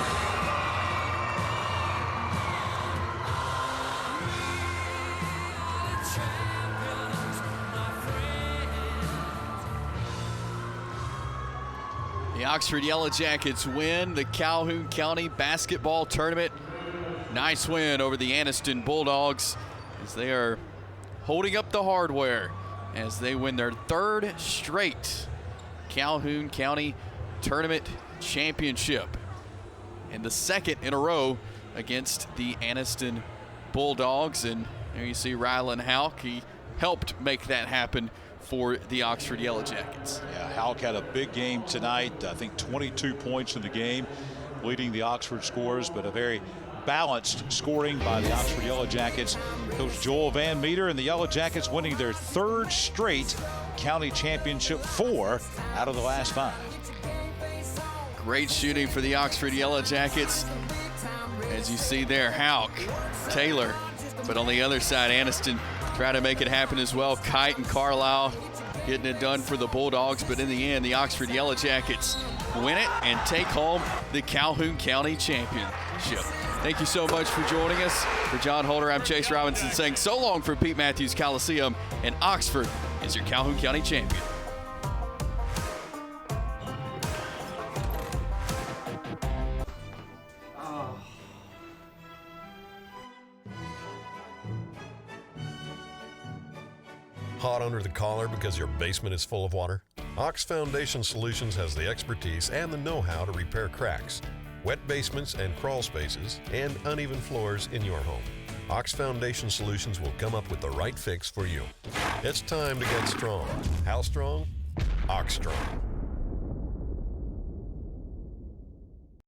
The Oxford Yellow Jackets win the Calhoun County Basketball Tournament. Nice win over the Anniston Bulldogs as they are holding up the hardware as they win their third straight Calhoun County Tournament Championship and the second in a row against the Anniston Bulldogs. And there you see Rylan Houck. He helped make that happen for the Oxford Yellow Jackets. Yeah, Houck had a big game tonight. I think 22 points in the game, leading the Oxford scores, but a very balanced scoring by the Oxford Yellow Jackets. Coach Joel Van Meter and the Yellow Jackets winning their third straight county championship, 4 out of the last 5. Great shooting for the Oxford Yellow Jackets. As you see there, Houck, Taylor, but on the other side, Anniston try to make it happen as well. Kite and Carlisle getting it done for the Bulldogs. But in the end, the Oxford Yellow Jackets win it and take home the Calhoun County Championship. Thank you so much for joining us. For John Holder, I'm Chase Robinson saying so long for Pete Matthews Coliseum, and Oxford is your Calhoun County champion. Hot under the collar because your basement is full of water? Ox Foundation Solutions has the expertise and the know-how to repair cracks, wet basements and crawl spaces, and uneven floors in your home. Ox Foundation Solutions will come up with the right fix for you. It's time to get strong. How strong? Ox Strong.